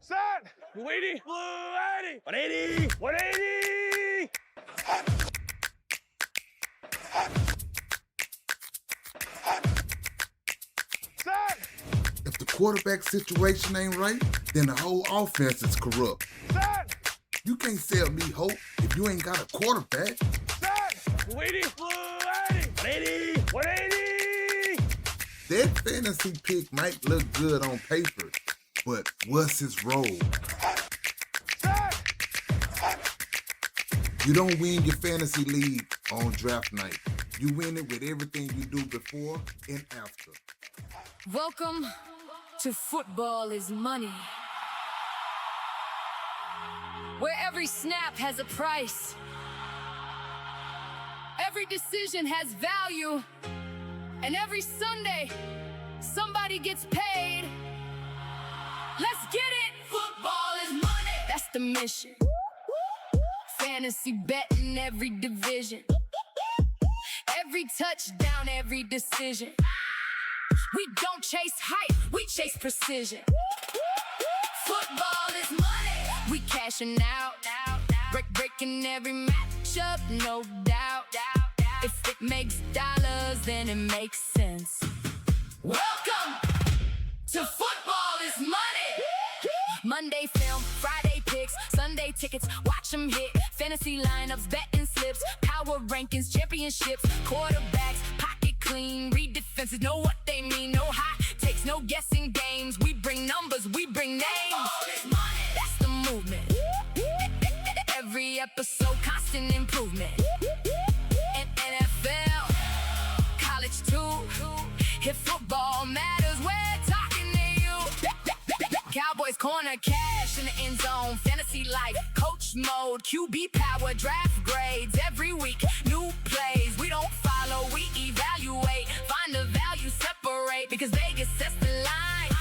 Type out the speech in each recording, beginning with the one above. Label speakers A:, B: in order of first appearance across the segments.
A: Set. Blue 80. Blue 80. 180. 180. Set.
B: If the quarterback situation ain't right, then the whole offense is corrupt.
A: Set.
B: You can't sell me hope if you ain't got a quarterback.
A: Set. Blue 80. Blue 80. 180. 180.
B: That fantasy pick might look good on paper, but what's his role?
A: Set.
B: You don't win your fantasy league on draft night. You win it with everything you do before and after.
C: Welcome to Football is Money, where every snap has a price. Every decision has value. And every Sunday, somebody gets paid. Let's get it! Football is money! That's the mission. Fantasy betting every division. Every touchdown, every decision. We don't chase hype, we chase precision. Football is money. We cashing out, breaking every matchup, no doubt. If it makes dollars, then it makes sense. Welcome to Football is Money. Monday film, Friday picks, Sunday tickets, watch them hit. Fantasy lineups, betting slips, power rankings, championships, quarterbacks, pocket clean, read defenses, know what they mean. No hot takes, no guessing games. We bring numbers, we bring names. Football is money. That's the movement. Every episode, constant improvement. NFL, college too. If football matters, we're talking to you. Cowboys corner, cash in the end zone, fantasy life, coach mode, QB power, draft grades every week, new plays. We don't follow, we evaluate, find the value, separate, because Vegas sets the line.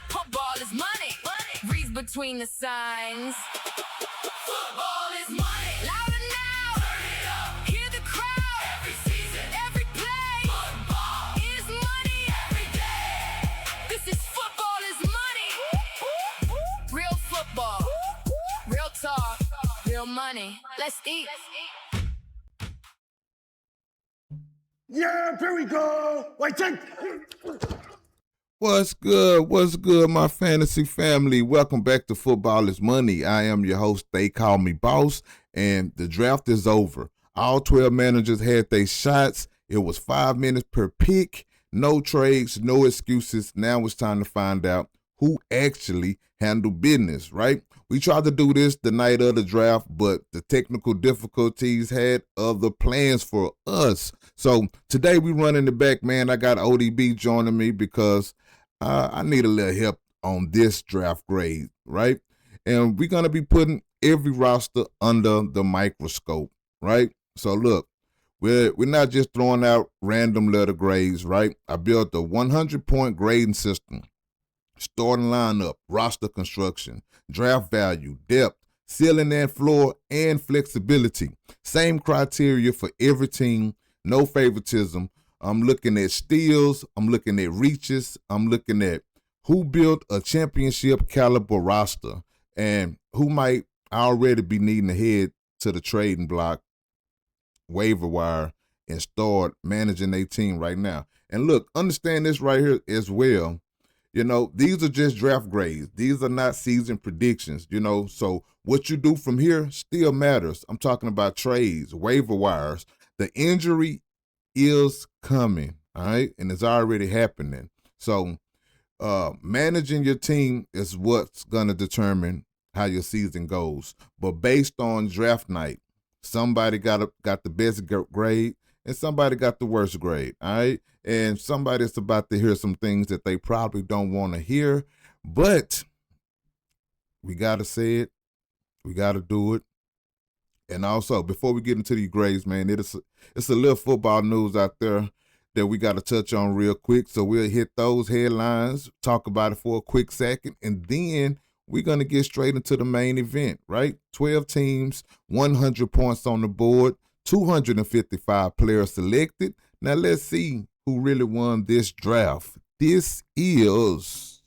C: Football is money, reads between the signs. Football is money. Louder now. Turn it up. Hear the crowd. Every season, every play. Football is money every day. This is Football is Money. Real football. Real talk. Real money. Let's eat.
A: Yeah, here we go. Wait, take.
B: What's good? What's good, my fantasy family? Welcome back to Football is Money. I am your host, TheyKallMeBoss, and the draft is over. All 12 managers had their shots. It was 5 minutes per pick. No trades, no excuses. Now it's time to find out who actually handled business, right? We tried to do this the night of the draft, but the technical difficulties had other plans for us. So today we running it back, man. I got ODB joining me because I need a little help on this draft grade, right? And we're going to be putting every roster under the microscope, right? So look, we're not just throwing out random letter grades, right? I built a 100-point grading system. Starting lineup, roster construction, draft value, depth, ceiling and floor, and flexibility. Same criteria for every team, no favoritism. I'm looking at steals, I'm looking at reaches, I'm looking at who built a championship caliber roster and who might already be needing to head to the trading block, waiver wire, and start managing their team right now. And look, understand this right here as well. You know, these are just draft grades. These are not season predictions, you know. So what you do from here still matters. I'm talking about trades, waiver wires. The injury is coming, all right? And it's already happening. So managing your team is what's going to determine how your season goes. But based on draft night, somebody got the best grade and somebody got the worst grade, all right? And somebody's about to hear some things that they probably don't want to hear, but we got to say it. We got to do it. And also, before we get into these grades, man, it's a little football news out there that we got to touch on real quick. So we'll hit those headlines, talk about it for a quick second, and then we're going to get straight into the main event, right? 12 teams, 100 points on the board, 255 players selected. Now let's see who really won this draft. This is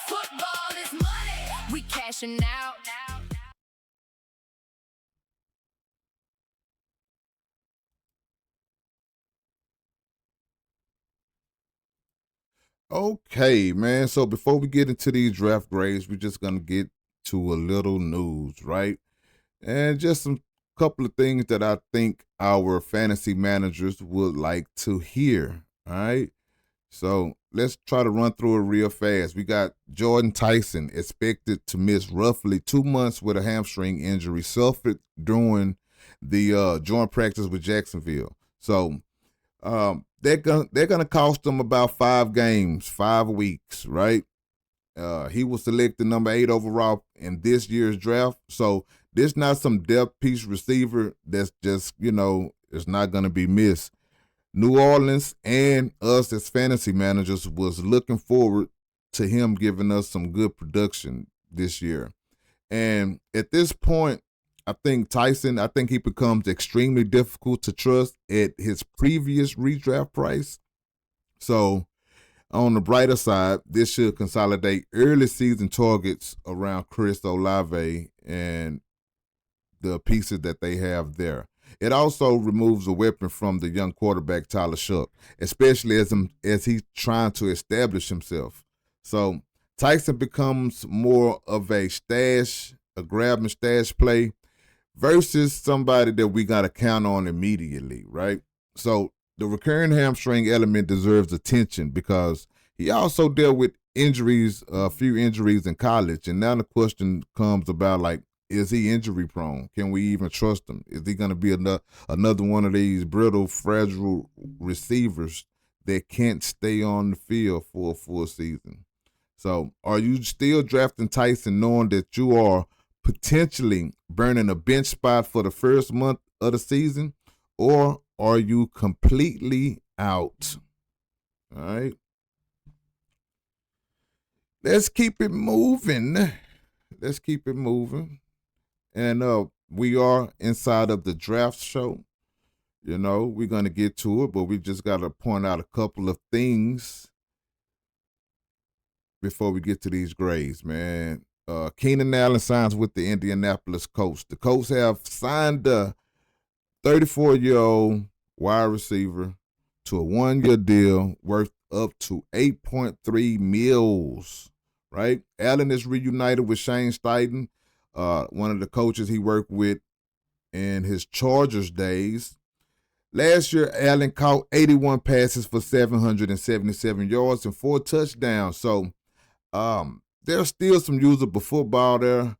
C: Football is money. We cashing out.
B: Okay, man. So before we get into these draft grades, we're just gonna get to a little news, right? And just some couple of things that I think our fantasy managers would like to hear. All right. So let's try to run through it real fast. We got Jordan Tyson expected to miss roughly 2 months with a hamstring injury suffered during the joint practice with Jacksonville. So they're gonna cost them about 5 games, 5 weeks, right? He was selected number 8 overall in this year's draft. So this not some depth piece receiver that's just, it's not gonna be missed. New Orleans and us as fantasy managers was looking forward to him giving us some good production this year. And at this point, I think he becomes extremely difficult to trust at his previous redraft price. So on the brighter side, this should consolidate early season targets around Chris Olave and the pieces that they have there. It also removes a weapon from the young quarterback Tyler Shough, especially as he's trying to establish himself. So Tyson becomes more of a grab and stash play versus somebody that we got to count on immediately, right? So the recurring hamstring element deserves attention because he also dealt with injuries, a few injuries in college. And now the question comes about, like, is he injury prone? Can we even trust him? Is he going to be another one of these brittle, fragile receivers that can't stay on the field for a full season? So are you still drafting Tyson knowing that you are potentially burning a bench spot for the first month of the season, or are you completely out? All right. Let's keep it moving. And we are inside of the draft show. We're going to get to it, but we just got to point out a couple of things before we get to these grades, man. Keenan Allen signs with the Indianapolis Colts. The Colts have signed a 34-year-old wide receiver to a 1-year deal worth up to $8.3 million, right? Allen is reunited with Shane Steichen, one of the coaches he worked with in his Chargers days. Last year, Allen caught 81 passes for 777 yards and 4 touchdowns. So there's still some usable football there.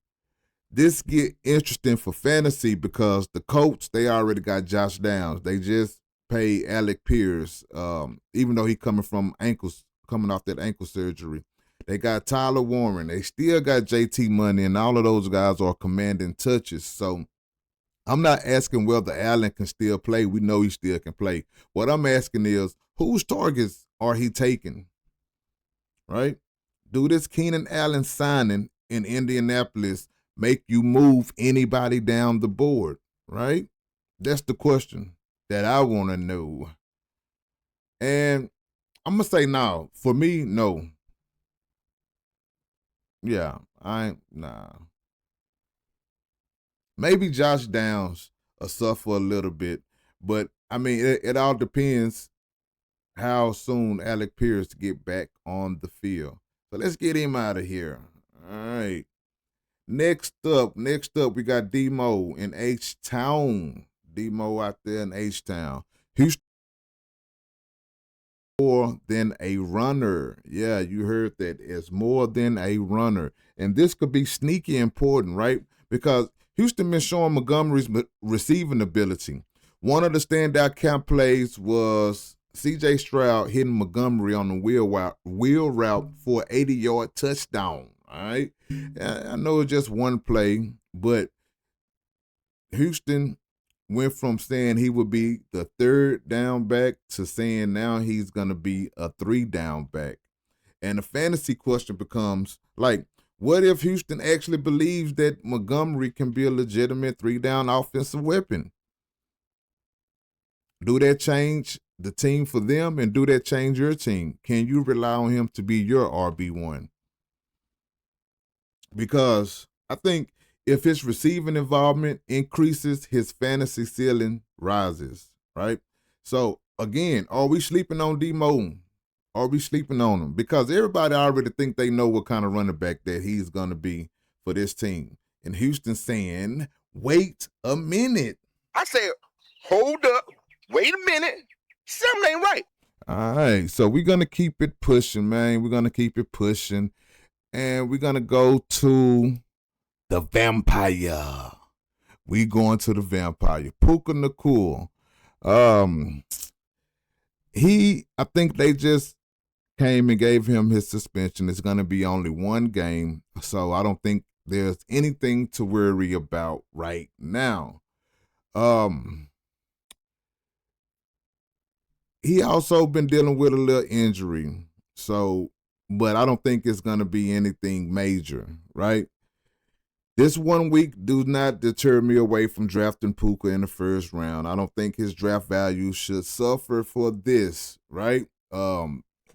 B: This get interesting for fantasy because the Colts, they already got Josh Downs. They just paid Alec Pierce, even though he coming off that ankle surgery. They got Tyler Warren. They still got JT Money, and all of those guys are commanding touches. So I'm not asking whether Allen can still play. We know he still can play. What I'm asking is, whose targets are he taking? Right? Do this Keenan Allen signing in Indianapolis make you move anybody down the board? Right? That's the question that I want to know. And I'm going to say no. For me, no. Yeah, nah. Maybe Josh Downs will suffer a little bit, but I mean, it all depends how soon Alec Pierce get back on the field. So let's get him out of here. All right. Next up, we got Demo in H-Town. Demo out there in H-Town. Houston more than a runner. Yeah, you heard that. It's more than a runner. And this could be sneaky important, right? Because Houston been showing Montgomery's receiving ability. One of the standout camp plays was C.J. Stroud hitting Montgomery on the wheel route for an 80-yard touchdown. All right? I know it's just one play, but Houston went from saying he would be the 3rd down back to saying now he's going to be a 3-down back. And the fantasy question becomes, like, what if Houston actually believes that Montgomery can be a legitimate 3-down offensive weapon? Do that change the team for them, and do that change your team? Can you rely on him to be your RB1? Because I think if his receiving involvement increases, his fantasy ceiling rises, right? So again, are we sleeping on D-Mo? Are we sleeping on him? Because everybody already think they know what kind of running back that he's going to be for this team. And Houston saying, wait a minute.
A: I said, hold up, wait a minute, something ain't right.
B: All right, so we're going to keep it pushing, man. We're going to keep it pushing. And we're going to go to the vampire. We going to the vampire. Puka Nakul. I think they just came and gave him his suspension. It's going to be only one game, so I don't think there's anything to worry about right now. He also been dealing with a little injury, so, but I don't think it's going to be anything major, right? This 1 week do not deter me away from drafting Puka in the first round. I don't think his draft value should suffer for this, right?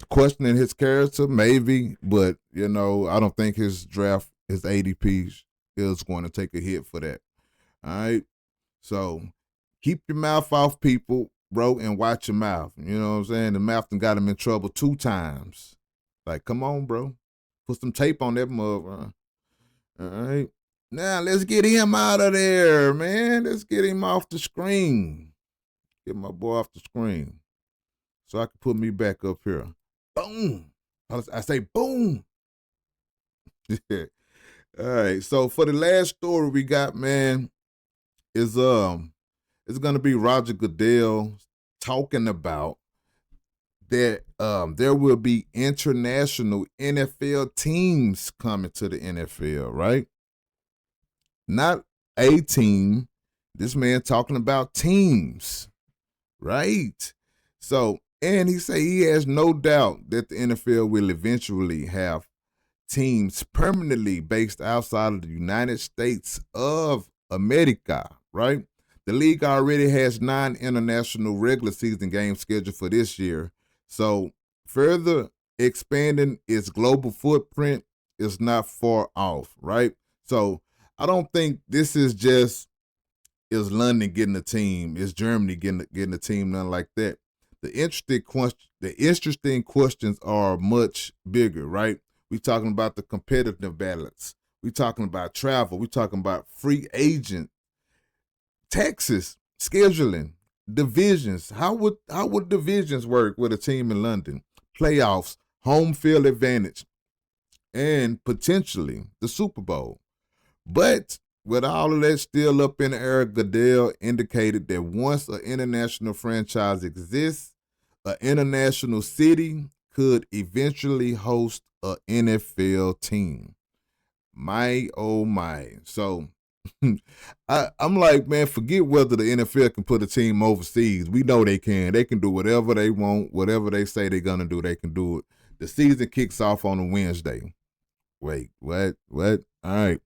B: Questioning his character, maybe, but, I don't think his ADP is going to take a hit for that, all right? So keep your mouth off people, bro, and watch your mouth. You know what I'm saying? The mouth done got him in trouble 2 times. Like, come on, bro. Put some tape on that mother. All right. Now, let's get him out of there, man. Let's get him off the screen. Get my boy off the screen so I can put me back up here. Boom. I say boom. All right. So for the last story we got, man, is it's gonna be Roger Goodell talking about that there will be international NFL teams coming to the NFL, right? Not a team. This man talking about teams, right? So, and he say he has no doubt that the NFL will eventually have teams permanently based outside of the United States of America, right? The league already has 9 international regular season games scheduled for this year. So further expanding its global footprint is not far off, right? So I don't think this is London getting a team, is Germany getting a team, nothing like that. The interesting questions are much bigger, right? We talking about the competitive balance. We talking about travel. We talking about free agent, Texas, scheduling, divisions. How would divisions work with a team in London? Playoffs, home field advantage, and potentially the Super Bowl. But with all of that still up in the air, Goodell indicated that once an international franchise exists, an international city could eventually host an NFL team. My, oh my. So I'm like, man, forget whether the NFL can put a team overseas. We know they can. They can do whatever they want, whatever they say they're going to do, they can do it. The season kicks off on a Wednesday. Wait, what? All right.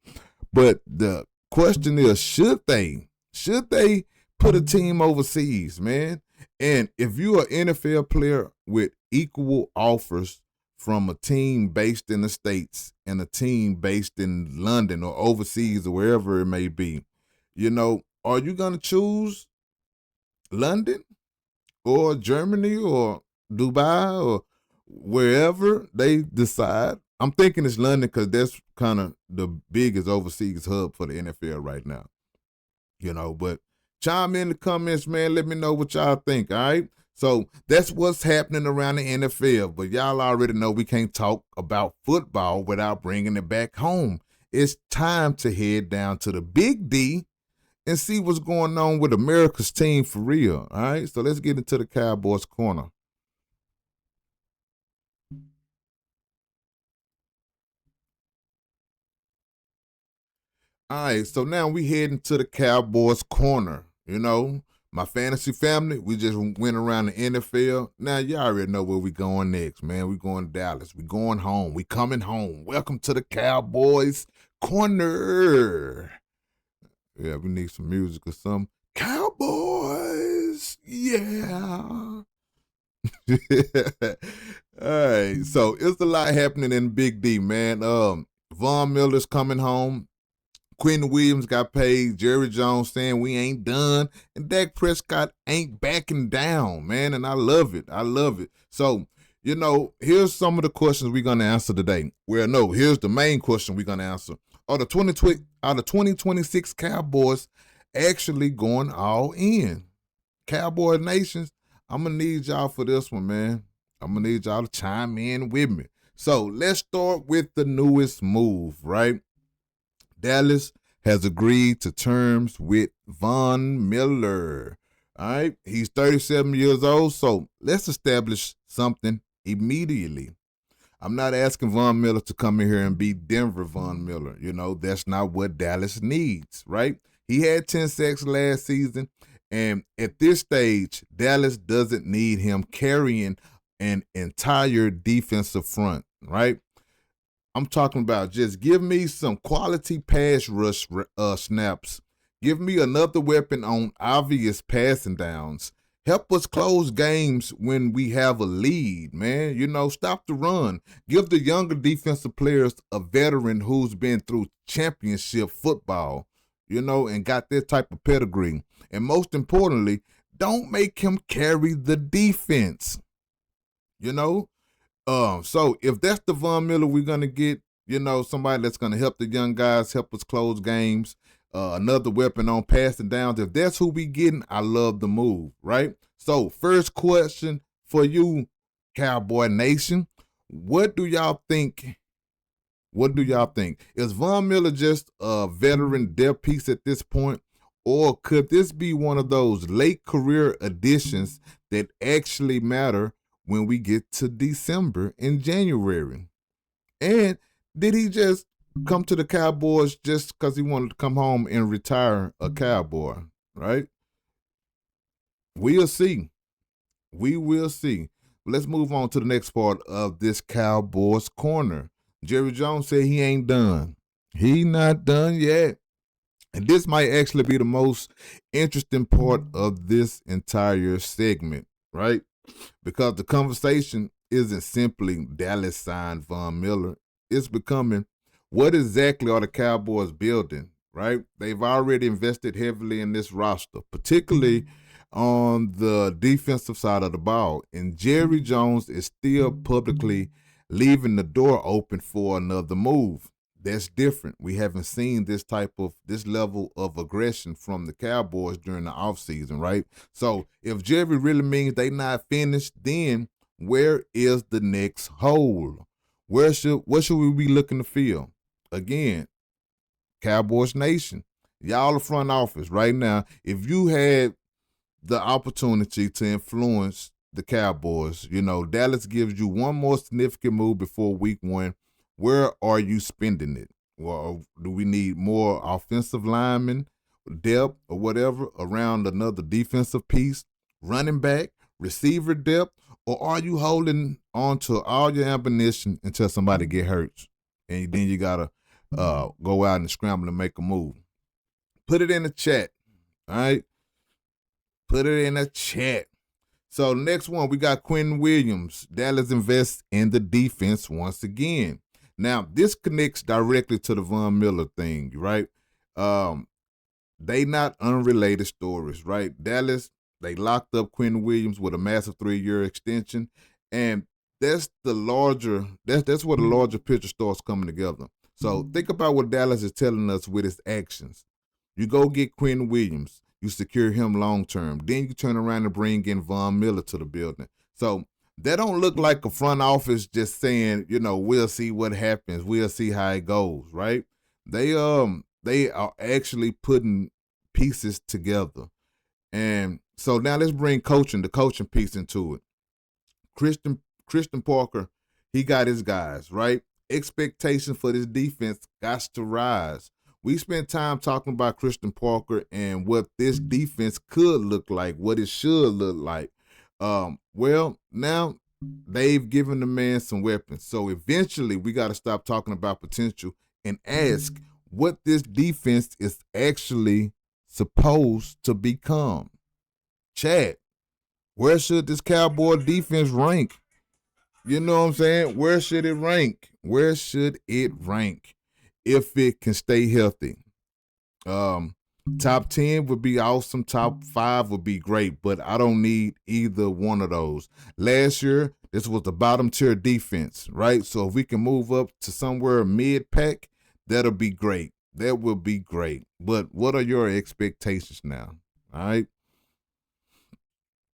B: But the question is, should they put a team overseas, man? And if you're an NFL player with equal offers from a team based in the States and a team based in London or overseas or wherever it may be, are you going to choose London or Germany or Dubai or wherever they decide? I'm thinking it's London because that's kind of the biggest overseas hub for the NFL right now. But chime in the comments, man. Let me know what y'all think, all right? So that's what's happening around the NFL. But y'all already know we can't talk about football without bringing it back home. It's time to head down to the Big D and see what's going on with America's team for real, all right? So let's get into the Cowboys corner. All right, so now we heading to the Cowboys corner. My fantasy family, we just went around the NFL. Now, y'all already know where we going next, man. We going to Dallas. We going home. We coming home. Welcome to the Cowboys corner. Yeah, we need some music or something. Cowboys, yeah. All right, so it's a lot happening in Big D, man. Von Miller's coming home. Quentin Williams got paid. Jerry Jones saying we ain't done. And Dak Prescott ain't backing down, man. And I love it. I love it. So, here's some of the questions we're going to answer today. Well, no, here's the main question we're going to answer. Are the 2026 Cowboys actually going all in? Cowboy Nations, I'm going to need y'all for this one, man. I'm going to need y'all to chime in with me. So let's start with the newest move, right? Dallas has agreed to terms with Von Miller. All right, he's 37 years old, so let's establish something immediately. I'm not asking Von Miller to come in here and be Denver Von Miller. That's not what Dallas needs, right? He had 10 sacks last season, and at this stage, Dallas doesn't need him carrying an entire defensive front, right? I'm talking about just give me some quality pass rush snaps. Give me another weapon on obvious passing downs. Help us close games when we have a lead, man. Stop the run. Give the younger defensive players a veteran who's been through championship football, and got that type of pedigree. And most importantly, don't make him carry the defense, So if that's the Von Miller we're going to get, somebody that's going to help the young guys, help us close games, another weapon on passing downs. If that's who we getting, I love the move, right? So first question for you, Cowboy Nation, what do y'all think? Is Von Miller just a veteran depth piece at this point? Or could this be one of those late career additions that actually matter when we get to December and January? And did he just come to the Cowboys just because he wanted to come home and retire a Cowboy, right? We'll see. We will see. Let's move on to the next part of this Cowboys corner. Jerry Jones said he ain't done. He not done yet. And this might actually be the most interesting part of this entire segment, right? Because the conversation isn't simply Dallas signed Von Miller. It's becoming, what exactly are the Cowboys building, right? They've already invested heavily in this roster, particularly on the defensive side of the ball. And Jerry Jones is still publicly leaving the door open for another move. That's different. We haven't seen this level of aggression from the Cowboys during the offseason, right? So if Jerry really means they not finished, then where is the next hole? What should we be looking to fill? Again, Cowboys Nation, y'all the front office right now. If you had the opportunity to influence the Cowboys, Dallas gives you one more significant move before week 1. Where are you spending it? Well, do we need more offensive linemen, depth, or whatever around another defensive piece, running back, receiver depth, or are you holding on to all your ammunition until somebody get hurt? And then you got to go out and scramble and make a move. Put it in the chat, all right? Put it in the chat. So next one, we got Quentin Williams. Dallas invests in the defense once again. Now, this connects directly to the Von Miller thing, right? They not unrelated stories, right? Dallas, they locked up Quentin Williams with a massive 3-year extension, and that's where the larger picture starts coming together. So think about what Dallas is telling us with its actions. You go get Quentin Williams, you secure him long term, then you turn around and bring in Von Miller to the building. So that don't look like a front office just saying, we'll see what happens. We'll see how it goes, right? They are actually putting pieces together. And so now let's bring the coaching piece into it. Christian Parker, he got his guys, right? Expectations for this defense got to rise. We spent time talking about Christian Parker and what this defense could look like, what it should look like. Well, now they've given the man some weapons. So eventually we got to stop talking about potential and ask what this defense is actually supposed to become. Chad, where should this Cowboy defense rank? You know what I'm saying? Where should it rank? Where should it rank if it can stay healthy? Top 10 would be awesome. Top 5 would be great, but I don't need either one of those. Last year, this was the bottom tier defense, right? So if we can move up to somewhere mid-pack, that'll be great. That will be great. But what are your expectations now? All right.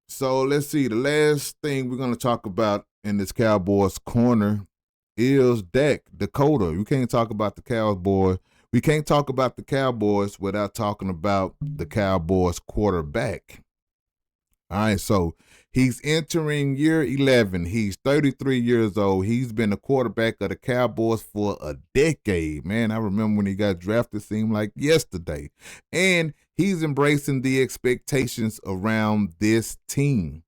B: So let's see. The last thing we're going to talk about in this Cowboys corner is Dak, Dakota. You can't talk about the Cowboys. We can't talk about the Cowboys without talking about the Cowboys quarterback. All right, so he's entering year 11. He's 33 years old. He's been the quarterback of the Cowboys for a decade. Man, I remember when he got drafted, seemed like yesterday. And he's embracing the expectations around this team.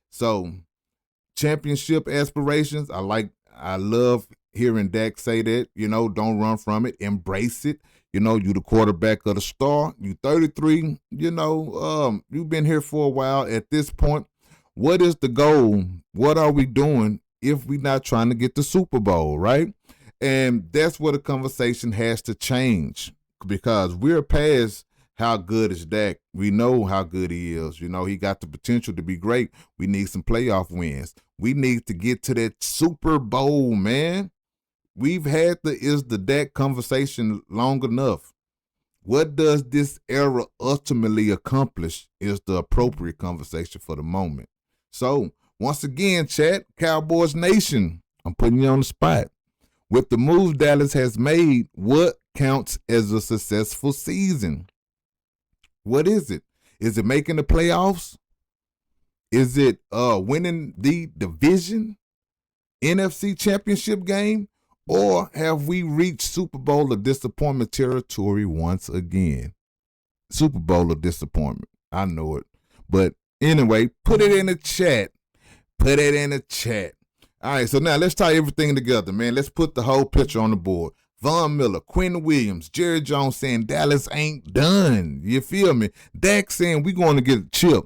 B: So, championship aspirations, I love hearing Dak say that, don't run from it, embrace it. You the quarterback of the star. You 33, you've been here for a while. At this point, what is the goal? What are we doing if we're not trying to get the Super Bowl, right? And that's where the conversation has to change, because we're past how good is Dak. We know how good he is. He got the potential to be great. We need some playoff wins. We need to get to that Super Bowl, man. We've had the Dak conversation long enough. What does this era ultimately accomplish is the appropriate conversation for the moment. So, once again, chat, Cowboys Nation, I'm putting you on the spot. With the moves Dallas has made, what counts as a successful season? What is it? Is it making the playoffs? Is it winning the division, NFC championship game? Or have we reached Super Bowl of disappointment territory once again? Super Bowl of disappointment. I know it. But anyway, put it in the chat. Put it in the chat. All right, so now let's tie everything together, man. Let's put the whole picture on the board. Von Miller, Quinn Williams, Jerry Jones saying Dallas ain't done. You feel me? Dak saying we going to get a chip.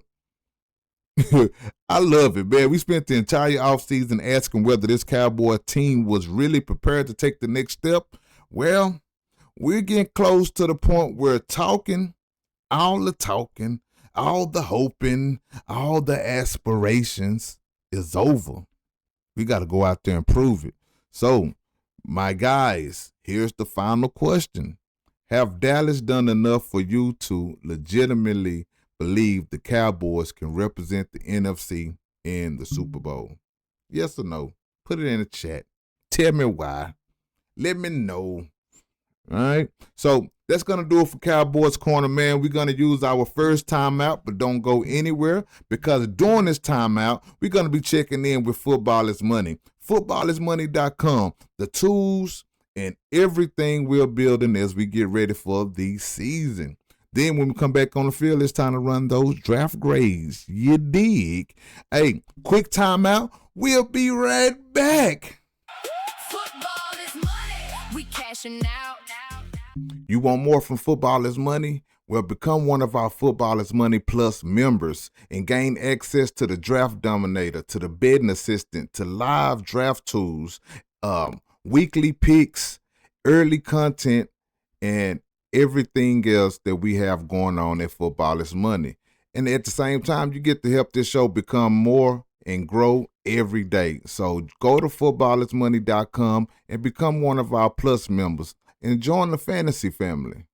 B: I love it, man. We spent the entire offseason asking whether this Cowboy team was really prepared to take the next step. Well, we're getting close to the point where all the hoping, all the aspirations is over. We got to go out there and prove it. So, my guys, here's the final question. Have Dallas done enough for you to legitimately believe the Cowboys can represent the NFC in the Super Bowl? Yes or no? Put it in the chat. Tell me why. Let me know. All right. So that's going to do it for Cowboys Corner, man. We're going to use our first timeout, but don't go anywhere, because during this timeout, we're going to be checking in with Football is Money. Footballismoney.com. The tools and everything we're building as we get ready for the season. Then when we come back on the field, it's time to run those draft grades. You dig? Hey, quick timeout. We'll be right back.
C: Football is money. We cashing out.
B: You want more from Football is Money? Well, become one of our Football is Money Plus members and gain access to the Draft Dominator, to the Betting Assistant, to live draft tools, weekly picks, early content, and everything else that we have going on at Football is Money. And at the same time, you get to help this show become more and grow every day. So go to footballismoney.com and become one of our Plus members and join the fantasy family.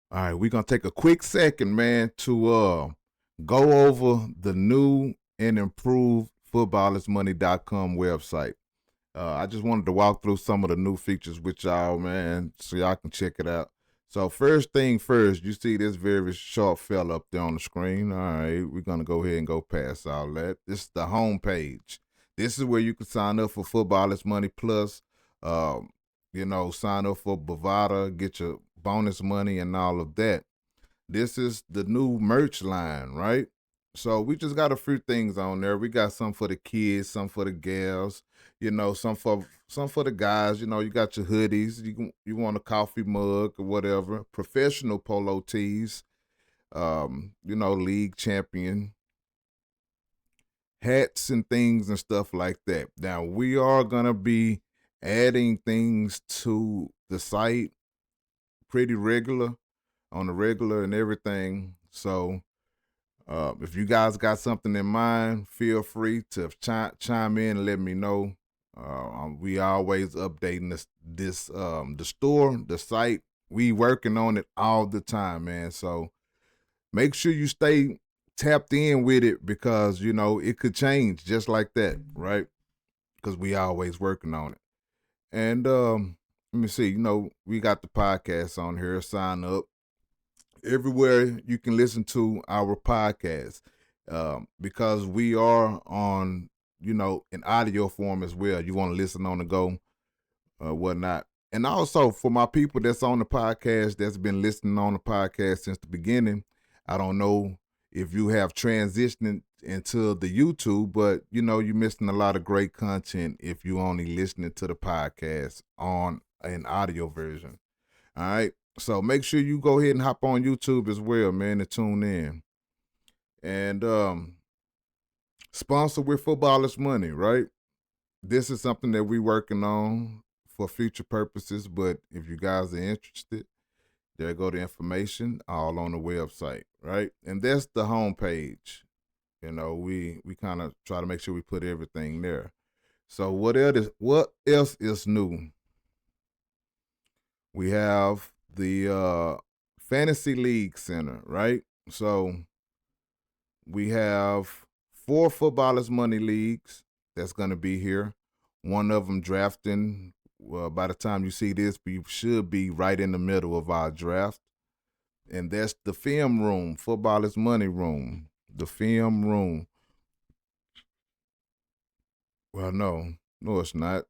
B: All right, we're going to take a quick second, man, to go over the new and improved footballismoney.com website. I just wanted to walk through some of the new features with y'all, man, so y'all can check it out. So first thing first, you see this very short fella up there on the screen. All right, we're going to go ahead and go past all that. This is the home page. This is where you can sign up for Football is Money Plus, sign up for Bovada, get your bonus money and all of that. This is the new merch line, right? So we just got a few things on there. We got some for the kids, some for the gals, some for the guys. You got your hoodies. You want a coffee mug or whatever. Professional polo tees. League champion hats and things and stuff like that. Now we are gonna be adding things to the site pretty regular on the regular and everything. So if you guys got something in mind, feel free to chime in and let me know. We always updating the store, the site. We working on it all the time, man. So make sure you stay tapped in with it because, it could change just like that, right? Because we always working on it. And let me see, we got the podcast on here. Sign up. Everywhere you can listen to our podcast because we are on, in audio form as well. You want to listen on the go, whatnot. And also for my people that's on the podcast, that's been listening on the podcast since the beginning, I don't know if you have transitioned into the YouTube, but you're missing a lot of great content if you only listening to the podcast on an audio version. All right. So make sure you go ahead and hop on YouTube as well, man, and tune in. And sponsor with Footballers Money, right? This is something that we're working on for future purposes, but if you guys are interested, there go the information all on the website, right? And that's the homepage. We kind of try to make sure we put everything there. So what else is new? We have the Fantasy League Center, right? So we have 4 Footballers Money leagues that's going to be here. One of them drafting. Well, by the time you see this, we should be right in the middle of our draft. And that's the film room, Footballers Money room, the film room. Well, no, it's not.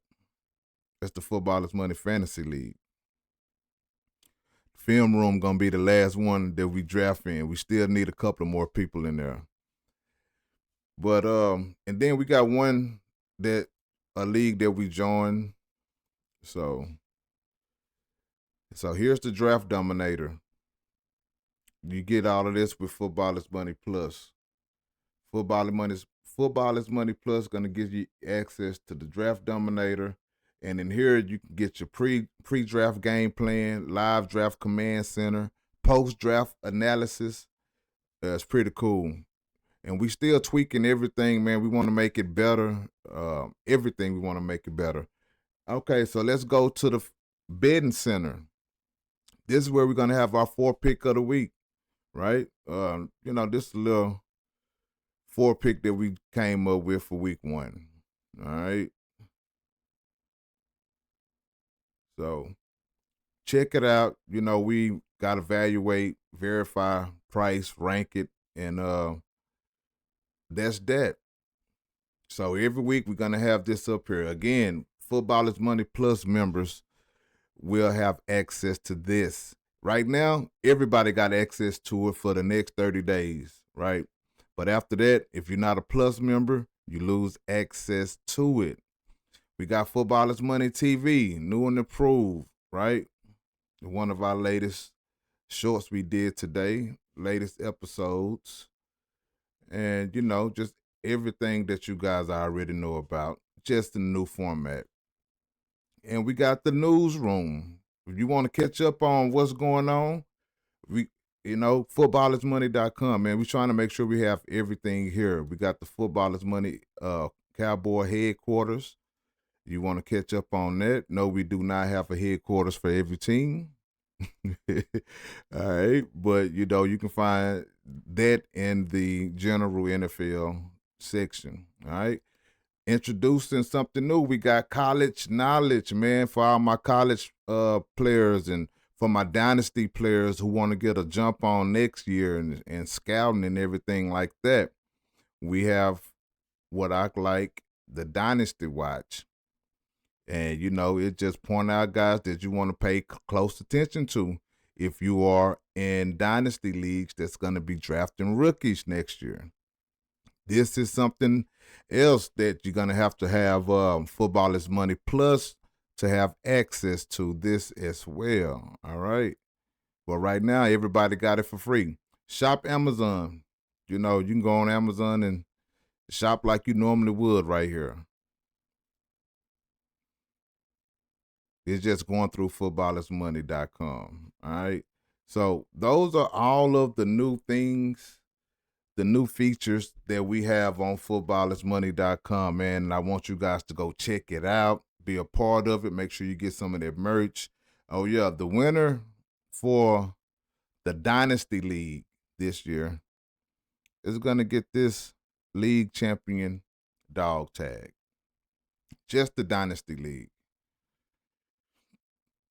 B: That's the Footballers Money Fantasy League. Film room gonna be the last one that we draft in. We still need a couple of more people in there. But and then we got a league that we joined. So here's the Draft Dominator. You get all of this with Footballers Money Plus. Footballers Money Plus gonna give you access to the Draft Dominator. And in here, you can get your pre-draft game plan, live draft command center, post-draft analysis. It's pretty cool. And we still tweaking everything, man. We want to make it better. Everything we want to make it better. Okay, so let's go to the betting center. This is where we're going to have our 4 pick of the week, right? This is a little 4 pick that we came up with for week 1. All right. So check it out. We got to evaluate, verify, price, rank it, and that's that. So every week we're going to have this up here. Again, Footballers Money Plus members will have access to this. Right now, everybody got access to it for the next 30 days, right? But after that, if you're not a Plus member, you lose access to it. We got Footballers Money TV, new and improved, right? One of our latest shorts we did today, latest episodes. And, just everything that you guys already know about, just in a new format. And we got the newsroom. If you want to catch up on what's going on, footballersmoney.com, man. We're trying to make sure we have everything here. We got the Footballers Money Cowboy headquarters. You want to catch up on that? No, we do not have a headquarters for every team. All right. But, you can find that in the general NFL section. All right. Introducing something new. We got college knowledge, man, for all my college players and for my dynasty players who want to get a jump on next year and scouting and everything like that. We have what I like, the Dynasty Watch. And, it just point out guys that you want to pay close attention to if you are in dynasty leagues that's going to be drafting rookies next year. This is something else that you're going to have Footballers Money Plus to have access to this as well. All right. But right now, everybody got it for free. Shop Amazon. You can go on Amazon and shop like you normally would right here. It's just going through footballersmoney.com. All right. So those are all of the new things, the new features that we have on footballersmoney.com, man. And I want you guys to go check it out, be a part of it. Make sure you get some of that merch. Oh, yeah. The winner for the Dynasty League this year is going to get this league champion dog tag. Just the Dynasty League.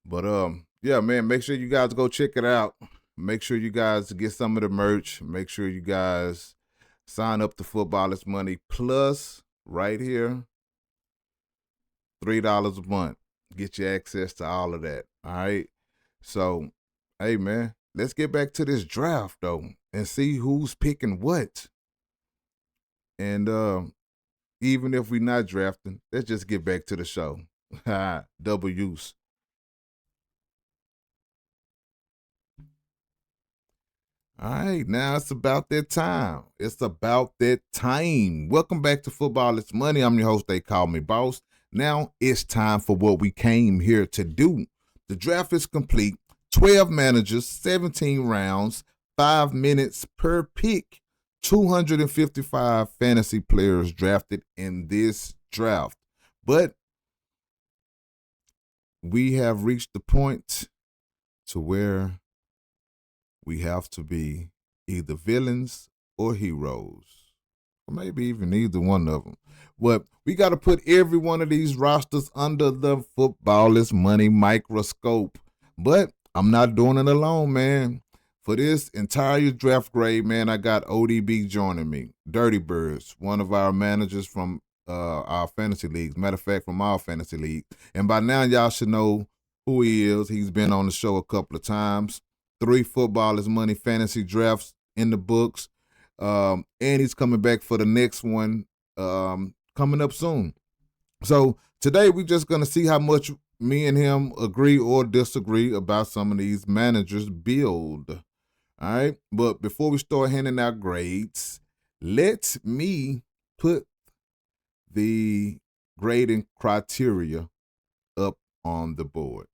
B: But yeah, man, make sure you guys go check it out. Make sure you guys get some of the merch. Make sure you guys sign up to Footballers Money Plus right here. $3 a month. Get you access to all of that. All right. So, hey man, let's get back to this draft though and see who's picking what. And even if we're not drafting, let's just get back to the show. Double use. All right, now it's about that time. It's about that time. Welcome back to Football It's Money. I'm your host, TheyKallMeBoss. Now it's time for what we came here to do. The draft is complete. 12 managers, 17 rounds, 5 minutes per pick. 255 fantasy players drafted in this draft. But we have reached the point to where we have to be either villains or heroes, or maybe even either one of them. But we got to put every one of these rosters under the Footballers Money microscope. But I'm not doing it alone, man. For this entire draft grade, man, I got ODB joining me. Dirty Birds, one of our managers from our fantasy leagues. Matter of fact, from our fantasy league. And by now, y'all should know who he is. He's been on the show a couple of times. 3 Footballers Money fantasy drafts in the books. And he's coming back for the next one coming up soon. So today we're just going to see how much me and him agree or disagree about some of these managers' build. All right. But before we start handing out grades, let me put the grading criteria up on the board.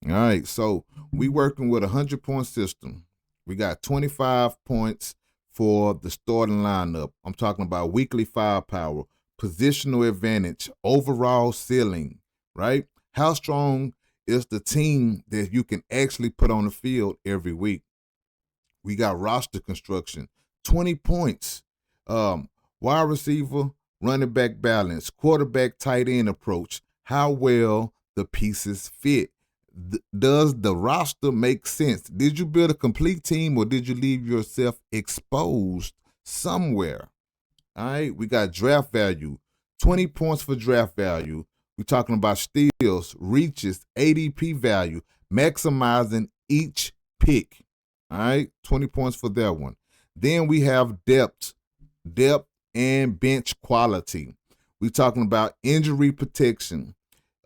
B: All right, so we working with a 100-point system. We got 25 points for the starting lineup. I'm talking about weekly firepower, positional advantage, overall ceiling, right? How strong is the team that you can actually put on the field every week? We got roster construction, 20 points, wide receiver, running back balance, quarterback tight end approach, how well the pieces fit. Does the roster make sense? Did you build a complete team or did you leave yourself exposed somewhere? All right, we got draft value, 20 points for draft value. We're talking about steals, reaches, ADP value, maximizing each pick. All right, 20 points for that one. Then we have depth and bench quality. We're talking about injury protection.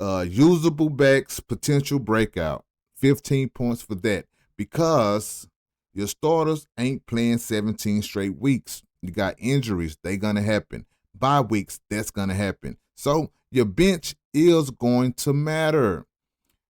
B: Usable backs, potential breakout, 15 points for that because your starters ain't playing 17 straight weeks. You got injuries, they gonna happen. Bye weeks, that's gonna happen. So your bench is going to matter.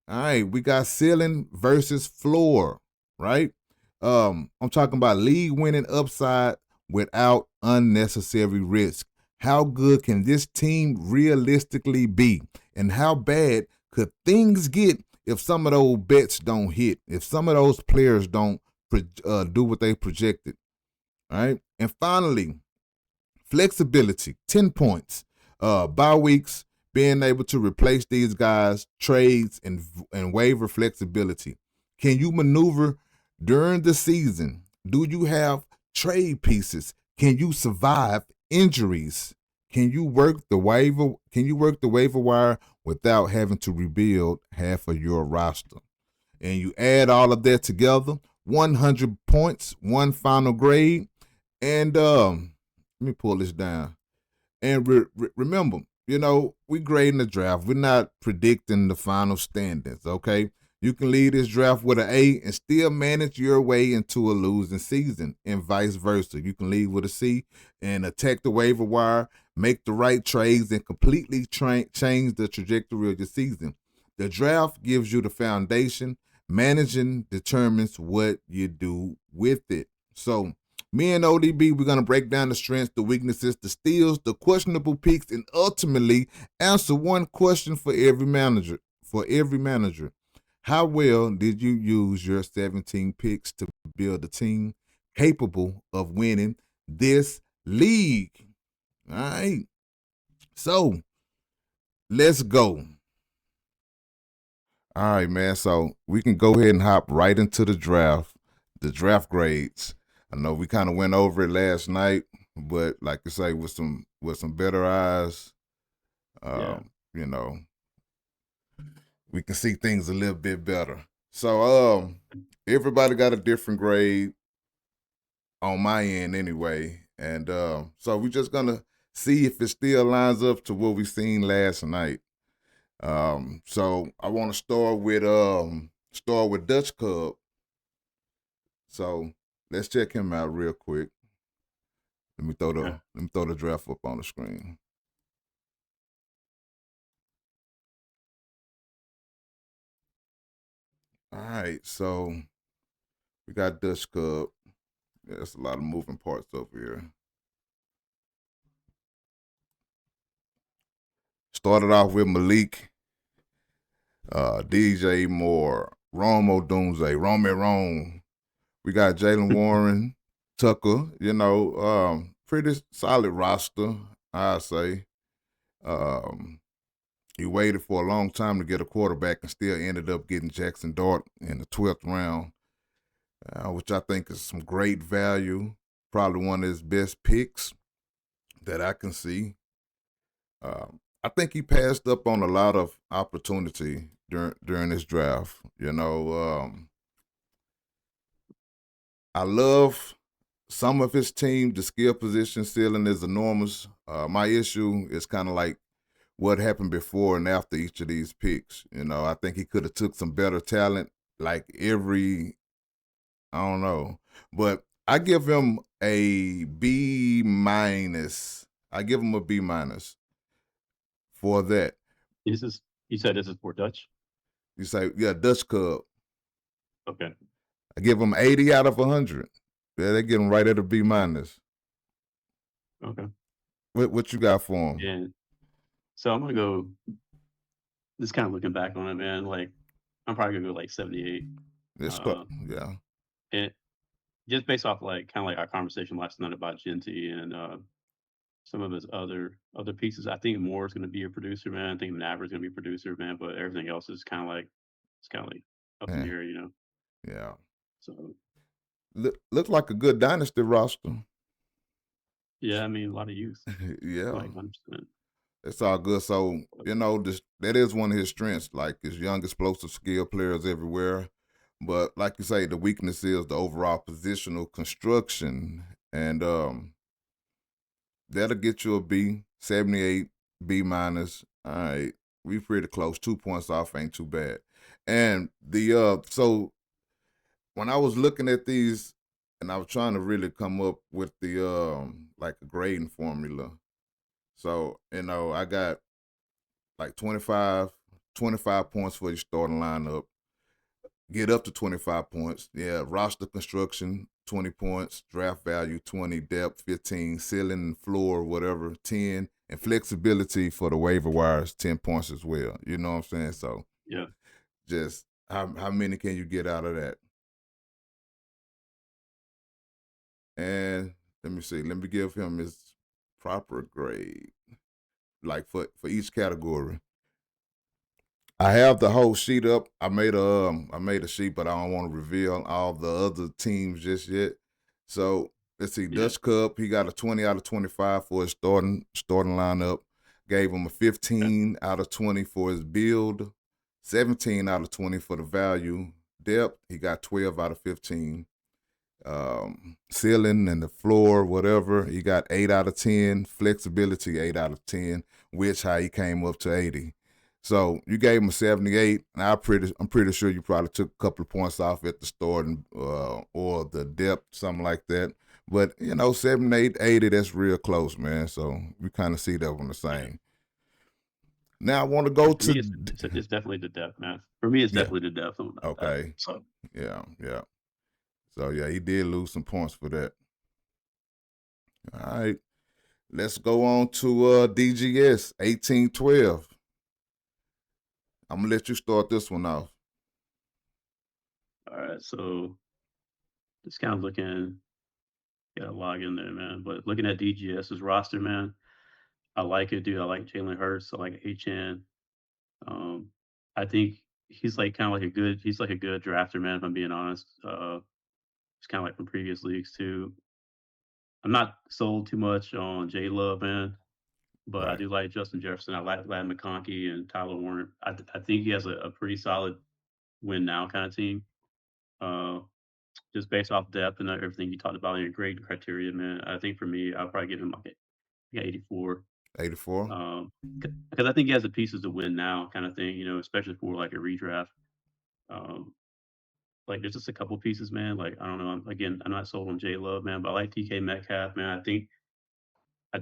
B: All right, we got ceiling versus floor, right? I'm talking about league winning upside without unnecessary risk. How good can this team realistically be? And how bad could things get if some of those bets don't hit? If some of those players don't do what they projected? All right. And finally, flexibility, 10 points. Bye weeks, being able to replace these guys, trades, and waiver flexibility. Can you maneuver during the season? Do you have trade pieces? Can you survive injuries? Can you work the waiver wire without having to rebuild half of your roster? And you add all of that together, 100 points, one final grade. And let me pull this down. And remember, we grading the draft. We're not predicting the final standings, okay? You can lead this draft with an A and still manage your way into a losing season, and vice versa. You can lead with a C and attack the waiver wire, make the right trades, and completely change the trajectory of your season. The draft gives you the foundation. Managing determines what you do with it. So, me and ODB, we're going to break down the strengths, the weaknesses, the steals, the questionable picks, and ultimately answer one question for every manager. How well did you use your 17 picks to build a team capable of winning this league? All right. So, let's go. All right, man. So we can go ahead and hop right into the draft grades. I know we kind of went over it last night, but like I say, with some better eyes, you know, we can see things a little bit better. So everybody got a different grade on my end anyway. And so we're just gonna see if it still lines up to what we seen last night. So I want to start with Dutch Cub. So let's check him out real quick. Let me throw the draft up on the screen. All right, so we got Dutch Cub. Yeah, there's a lot of moving parts over here. Started off with Malik, DJ Moore, Rome Odunze, Rome. We got Jalen Warren, Tucker, pretty solid roster, I'd say. He waited for a long time to get a quarterback and still ended up getting Jackson Dart in the 12th round, which I think is some great value. Probably one of his best picks that I can see. I think he passed up on a lot of opportunity during this draft. I love some of his team. The skill position ceiling is enormous. My issue is kind of like what happened before and after each of these picks. I think he could have took some better talent, like I don't know. But I give him a B minus. I give him a B minus for that.
D: You said this is for Dutch?
B: You say, yeah, Dutch Cub.
D: Okay.
B: I give him 80 out of 100. Yeah, they get him right at a B minus.
D: Okay.
B: What you got for him?
D: Yeah. So I'm gonna go. Just kind of looking back on it, man. Like I'm probably gonna go like 78.
B: Yeah.
D: And just based off like kind of like our conversation last night about Genty and some of his other pieces, I think Moore is gonna be a producer, man. I think Navar's gonna be a producer, man. But everything else is kind of like up in the air,
B: Yeah.
D: So
B: looks like a good dynasty roster.
D: Yeah, I mean a lot of youth.
B: Yeah.
D: Like 100%.
B: It's all good. So, that is one of his strengths, like his young, explosive skill players everywhere. But like you say, the weakness is the overall positional construction. And that'll get you a B, 78, B minus. All right. We pretty close. 2 points off ain't too bad. And so when I was looking at these and I was trying to really come up with the like a grading formula. So, I got like 25 points for your starting lineup. Get up to 25 points. Yeah, roster construction, 20 points. Draft value, 20. Depth, 15. Ceiling and floor, whatever, 10. And flexibility for the waiver wires, 10 points as well. You know what I'm saying? So,
D: yeah.
B: Just how many can you get out of that? And let me see. Let me give him his proper grade, like for each category. I have the whole sheet up. I made a sheet, but I don't want to reveal all the other teams just yet. So let's see. Dutch Cub, he got a 20 out of 25 for his starting lineup. Gave him a 15 out of 20 for his build, 17 out of 20 for the value. Depth, he got 12 out of 15. Ceiling and the floor, whatever, he got 8 out of 10. Flexibility, 8 out of 10, which how he came up to 80. So you gave him a 78, and I'm pretty sure you probably took a couple of points off at the start or the depth, something like that. But 78, 80, that's real close, man. So we kind of see that one the same. Now I want to go
D: For me,
B: to
D: it's definitely the depth, man. For me, it's
B: yeah.
D: definitely the depth on that.
B: Okay.
D: So
B: Yeah. So yeah, he did lose some points for that. All right. Let's go on to DGS 1812. I'm gonna let you start this one off.
D: all right, so just kind of looking, gotta log in there, man. But looking at DGS's roster, man, I like it, dude. I like Jalen Hurts. I like HN. Um, I think he's like kind of like a good. He's like a good drafter, man. If I'm being honest, it's kind of like from previous leagues too. I'm not sold too much on J Love, man, but I
B: Right.
D: do like Justin Jefferson. I like Lad McConkey and Tyler Warren. I think he has a pretty solid win now kind of team. Uh, just based off depth and everything you talked about in your grade criteria, man. I think for me, I'll probably give him like a 84.
B: 84.
D: Because I think he has the pieces to win now, kind of thing. Especially for like a redraft. Um, like there's just a couple pieces, man. Like I don't know. I'm not sold on J Love, man, but I like TK Metcalf, man. I think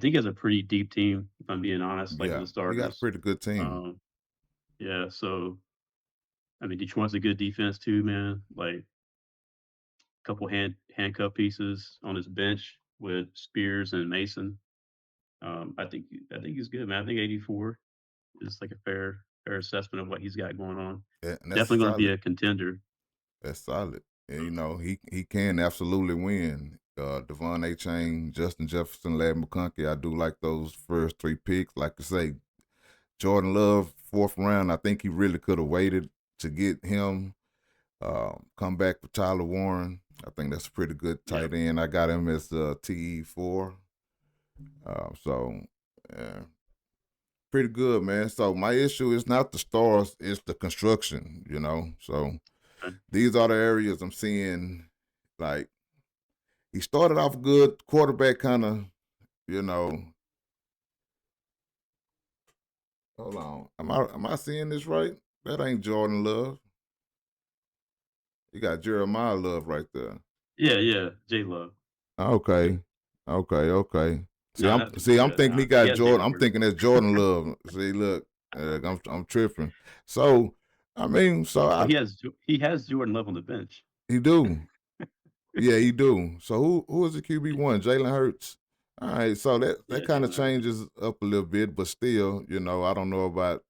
D: he has a pretty deep team, if I'm being honest, like
B: Yeah,
D: with the
B: he got a
D: starters.
B: pretty good team.
D: Um, yeah, so I mean Detroit's a good defense too, man. Like a couple handcuff pieces on his bench with Spears and Mason. I think he's good, man. I think 84 is like a fair assessment of what he's got going on.
B: And that's
D: Definitely going to be
B: solid.
D: a contender.
B: That's solid. And he can absolutely win. Devon A. Chain, Justin Jefferson, Lad McConkey. I do like those first three picks. Like I say, Jordan Love, 4th round. I think he really could have waited to get him. Come back for Tyler Warren. I think that's a pretty good tight end. I got him as TE4. So, yeah, pretty good, man. So my issue is not the stars, it's the construction, So these are the areas I'm seeing, like, he started off good, quarterback kind of, hold on. Am I seeing this right? That ain't Jordan Love. You got Jeremiah Love right there.
D: Yeah, J Love.
B: Okay. See,
D: No,
B: I'm thinking he got
D: has J
B: Jordan. I'm
D: Love.
B: thinking that's Jordan Love. See, look, I'm tripping. So, I mean,
D: Well, he has Jordan Love on the bench.
B: he do. Yeah, he do. So who is the QB1? Jalen Hurts. All right, so that kind of
D: Jalen Hurts.
B: changes up a little bit, but still, I don't know about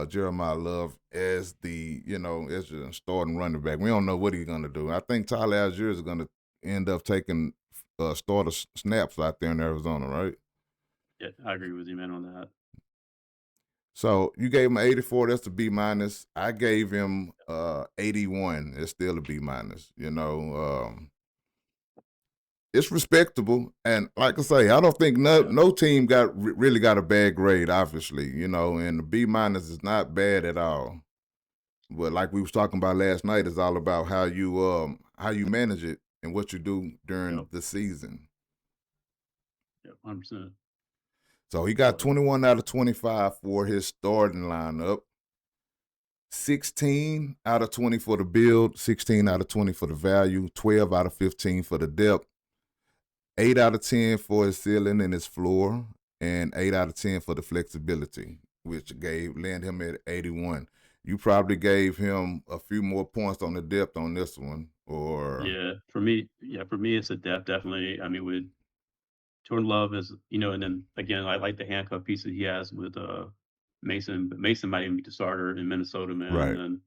B: Jeremiah Love as as your starting running back. We don't know what he's gonna do. I think Tyler Algier is gonna end up taking starter snaps out there in Arizona, right?
D: Yeah, I agree with you, man, on that.
B: So you gave him 84. That's a B minus. I gave him 81. It's still a B minus. It's respectable, and like I say, I don't think no team really got a bad grade. Obviously, and the B minus is not bad at all. But like we was talking about last night, it's all about how you manage it and what you do during the season.
D: Yeah, 100%.
B: So he got 21 out of 25 for his starting lineup. 16 out of 20 for the build, 16 out of 20 for the value, 12 out of 15 for the depth, 8 out of 10 for his ceiling and his floor, and 8 out of 10 for the flexibility, which landed him at 81. You probably gave him a few more points on the depth on this one, or
D: for me, it's a depth definitely. I mean, with Jordan Love is, and then again, I like the handcuff piece that he has with Mason. But Mason might even be the starter in Minnesota, man.
B: Right.
D: And then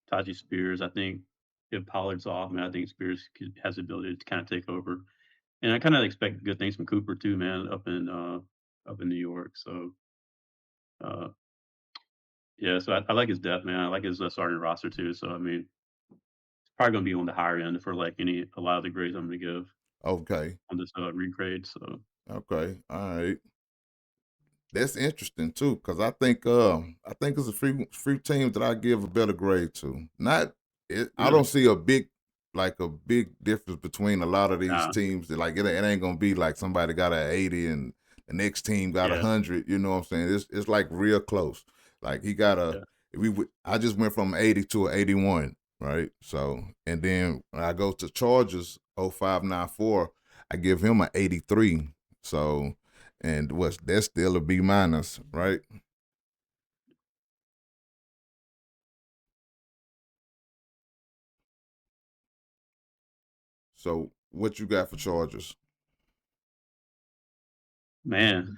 D: Taji Spears, I think if Pollard's off, man, I think Spears has the ability to kind of take over. And I kind of expect good things from Cooper too, man, up in New York. So, so I like his depth, man. I like his starting roster too. So I mean, it's probably gonna be on the higher end for like a lot of the grades I'm gonna give.
B: Okay.
D: On this regrade. So
B: okay, all right. That's interesting too, because I think it's a few teams that I give a better grade to. I don't see a big difference between a lot of these teams. That it ain't gonna be like somebody got an 80 and the next team got 100. You know what I'm saying? It's like real close. Like he got I just went from 80 to an 81, right? So and then when I go to Chargers 0594, I give him an 83. So. And that's still a B minus, right? So what you got for Chargers?
D: Man,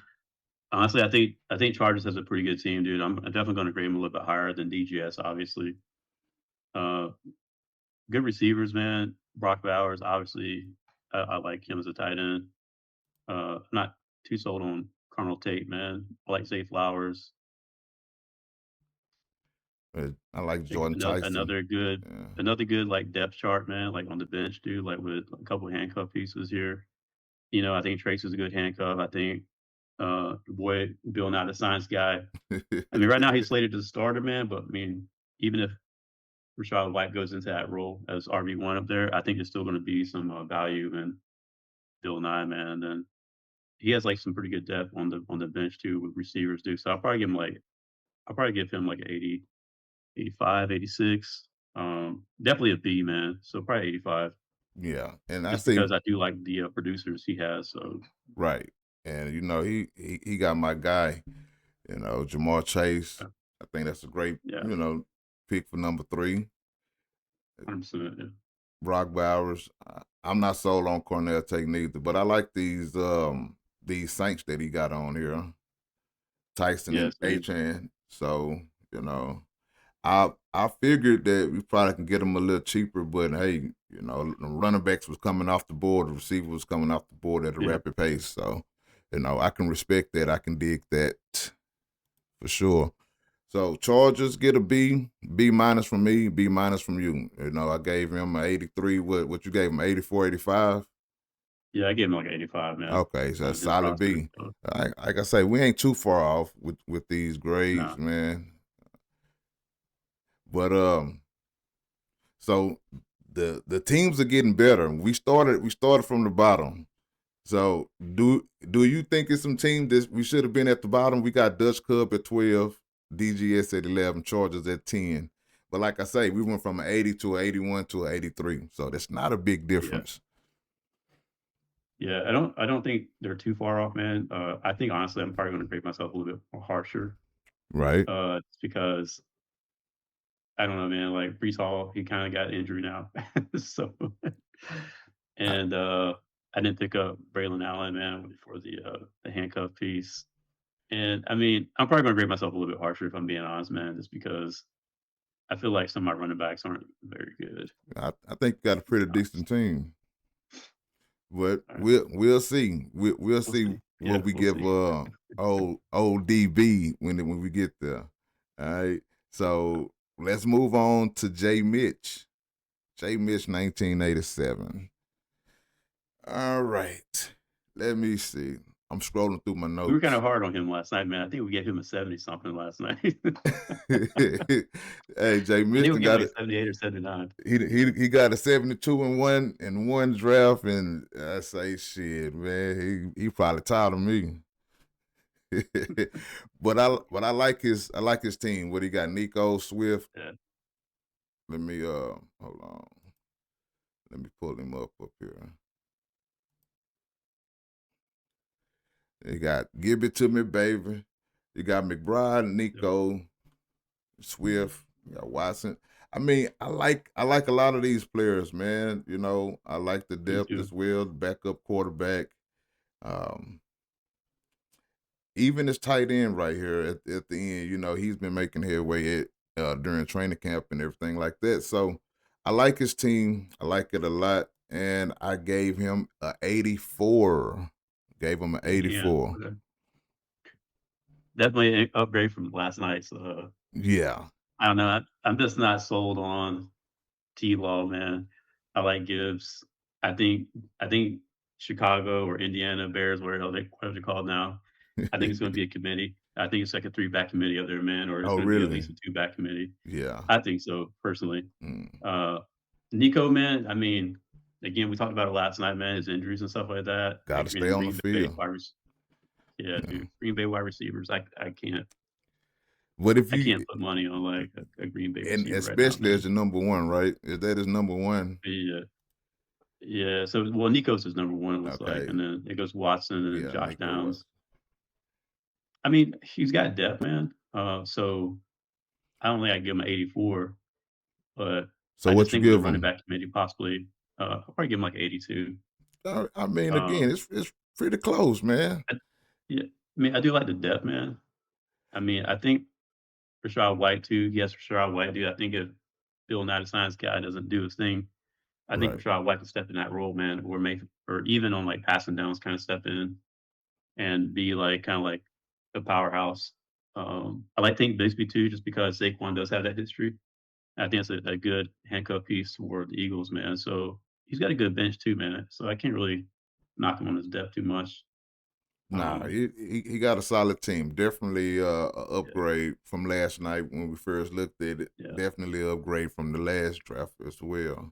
D: honestly, I think Chargers has a pretty good team, dude. I'm definitely going to grade them a little bit higher than DGS, obviously. Uh, Good receivers, man. Brock Bowers, obviously, I like him as a tight end. Not too sold on Colonel Tate, man. I like Zay Flowers.
B: I like
D: Like,
B: Jordan Tyson. Yeah.
D: another good like depth chart, man. Like on the bench, dude. Like with a couple of handcuff pieces here. I think Trace is a good handcuff. I think your boy Bill Nye the Science guy. I mean, right now he's slated to the starter, man. But I mean, even if Rashad White goes into that role as RB1 up there, I think there's still going to be some value in Bill Nye, man. And he has like some pretty good depth on the bench too with receivers, dude. So I'll probably give him like 80, 85, 86. Definitely a B, man. So probably 85,
B: Yeah, and I
D: just
B: see
D: because I do like the producers he has. So
B: right, and he got my guy, Jamar Chase.
D: uh,
B: I think that's a great
D: yeah,
B: pick for number 3.
D: 100%. Yeah.
B: Brock Bowers. I'm not sold on Cornell Tate neither, but I like these Saints that he got on here, Tyson
D: Yeah,
B: and
D: same.
B: Achan. So you know, I figured that we probably can get them a little cheaper, but hey, the running backs was coming off the board, the receiver was coming off the board at a
D: Yeah,
B: rapid pace. So, I can respect that. I can dig that for sure. So Chargers get a B minus from me, B minus from you. I gave him an 83. What you gave him, 84, 85?
D: yeah. I gave him like 85, man.
B: Okay, so that's
D: His
B: solid
D: roster.
B: B.
D: So,
B: Like I say, we ain't too far off with these grades,
D: nah,
B: man. But so the teams are getting better. We started from the bottom. So do you think it's some team that we should have been at the bottom? We got Dutch Cub at 12, DGS at 11, Chargers at 10. But like I say, we went from an 80 to an 81 to an 83. So that's not a big
D: yeah,
B: difference,
D: yeah. I don't think they're too far off, man. I think honestly, I'm probably going to grade myself a little bit more harsher.
B: right?
D: It's because I don't know, man. Like Brees Hall, he kind of got injured now, so
B: I,
D: and I didn't pick up Braylon Allen, man, for the handcuff piece. And I mean, I'm probably gonna grade myself a little bit harsher if I'm being honest, man, just because I feel like some of my running backs aren't very good.
B: I think you got a pretty
D: Honest.
B: decent team. But
D: All right,
B: we'll see. We'll
D: we'll
B: see
D: see. Yeah,
B: what we
D: we'll
B: give
D: see.
B: old DB when we get there. All right. So let's move on to J Mitch. J Mitch 1987. All right. Let me see. I'm scrolling through my
D: We were kind
B: notes.
D: of hard on him last night, man. I think we gave him a 70 something last night.
B: Hey, Jay
D: I think
B: Mitch
D: we gave him
B: got
D: like
B: it.
D: 78 or 79.
B: He got a 72 in one draft, and I say shit, man. He probably tired of me. but I like his team. What he got? Nico Swift.
D: Yeah,
B: Let me hold on. Let me pull him up here. He got Give It To Me, Baby. You got McBride,
D: yep,
B: Nico, Swift, you got Watson. I mean, I like a lot of these players, man. I like the
D: me
B: depth
D: too.
B: as well, the backup quarterback. Um, Even his tight end right here at the end, he's been making headway during training camp and everything like that. So I like his team. I like it a lot. And I gave him a 84. Gave him an
D: Damn.
B: 84.
D: Okay. Definitely an upgrade from last night's.
B: Yeah.
D: I don't know. I'm just not sold on T-Law, man. I like Gibbs. I think I think Chicago or Indiana Bears, whatever they're called now. I think it's going to be a committee. I think it's like a 3-back committee up there, man, or it's
B: Oh,
D: going to be at
B: really?
D: least a 2-back committee.
B: Yeah.
D: I think so personally.
B: Mm.
D: Uh, Nico, man. I mean, again, we talked about it last night, man. His injuries and stuff like that.
B: Got to
D: Like
B: stay
D: in
B: on the
D: Green Bay
B: field.
D: yeah,
B: Yeah.
D: dude. Green Bay wide receivers. I can't.
B: But if
D: I
B: you,
D: can't put money on like a Green Bay
B: and
D: receiver right now,
B: especially
D: man.
B: as your number one, right? Is that his number one?
D: Yeah. Yeah, so well, Nico's is number 1, it looks like,
B: Okay.
D: and then it goes Watson and then
B: Yeah,
D: Josh
B: Nico was.
D: Downs. I mean, he's got depth, man. So I don't think I give him an 84, but
B: So
D: I just
B: what you
D: think with a
B: give
D: running
B: him?
D: back committee, possibly. I'll probably give him like 82.
B: I mean, again,
D: Um,
B: it's pretty close, man.
D: yeah, I mean, I do like the depth, man. I mean, I think Rashad White too. Yes, Rashad White, dude. I think if Bill Nye, the science guy, doesn't do his thing, I think
B: Right.
D: Rashad White can step in that role, man, or make, or even on like passing downs, kind of step in and be like kind of like a powerhouse. I like Tank Bigsby too, just because Saquon does have that history. I think it's a good handcuff piece for the Eagles, man. So he's got a good bench too, man. So I can't really knock him on his depth too much.
B: Nah,
D: Um,
B: he got a solid team. Definitely a
D: yeah,
B: upgrade from last night when we first looked at it.
D: yeah,
B: Definitely an upgrade from the last draft as well.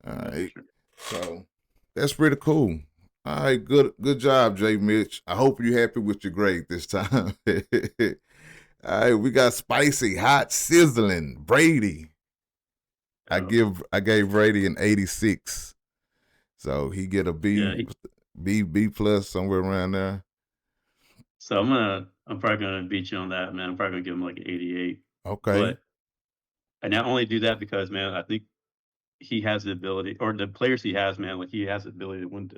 B: All
D: yeah, for
B: right.
D: sure.
B: So that's pretty cool. All right, good job, Jay Mitch. I hope you're happy with your grade this time. All right, we got spicy, hot, sizzling. Brady.
D: Yeah,
B: I gave Brady an 86. So he get a
D: yeah.
B: B plus somewhere around there.
D: So I'm probably gonna beat you on that, man. I'm probably gonna give him like an 88.
B: Okay.
D: But I not only do that because, man, I think he has the ability, or the players he has, man, like he has the ability to win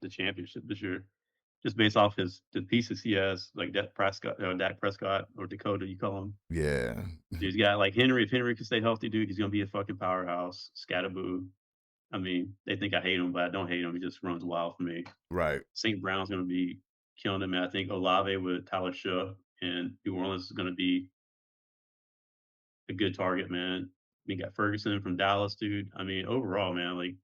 D: the championship this year, just based off the pieces he has, like Dak Prescott, or Dakota, you call him.
B: Yeah.
D: Dude's got like Henry. If Henry can stay healthy, dude, he's gonna be a fucking powerhouse. Scatterboo. I mean, they think I hate him, but I don't hate him. He just runs wild for me.
B: Right.
D: St. Brown's gonna be killing him. And I think Olave with Tyler Shough and New Orleans is gonna be a good target, man. We got Ferguson from Dallas, dude. I mean, overall, man, like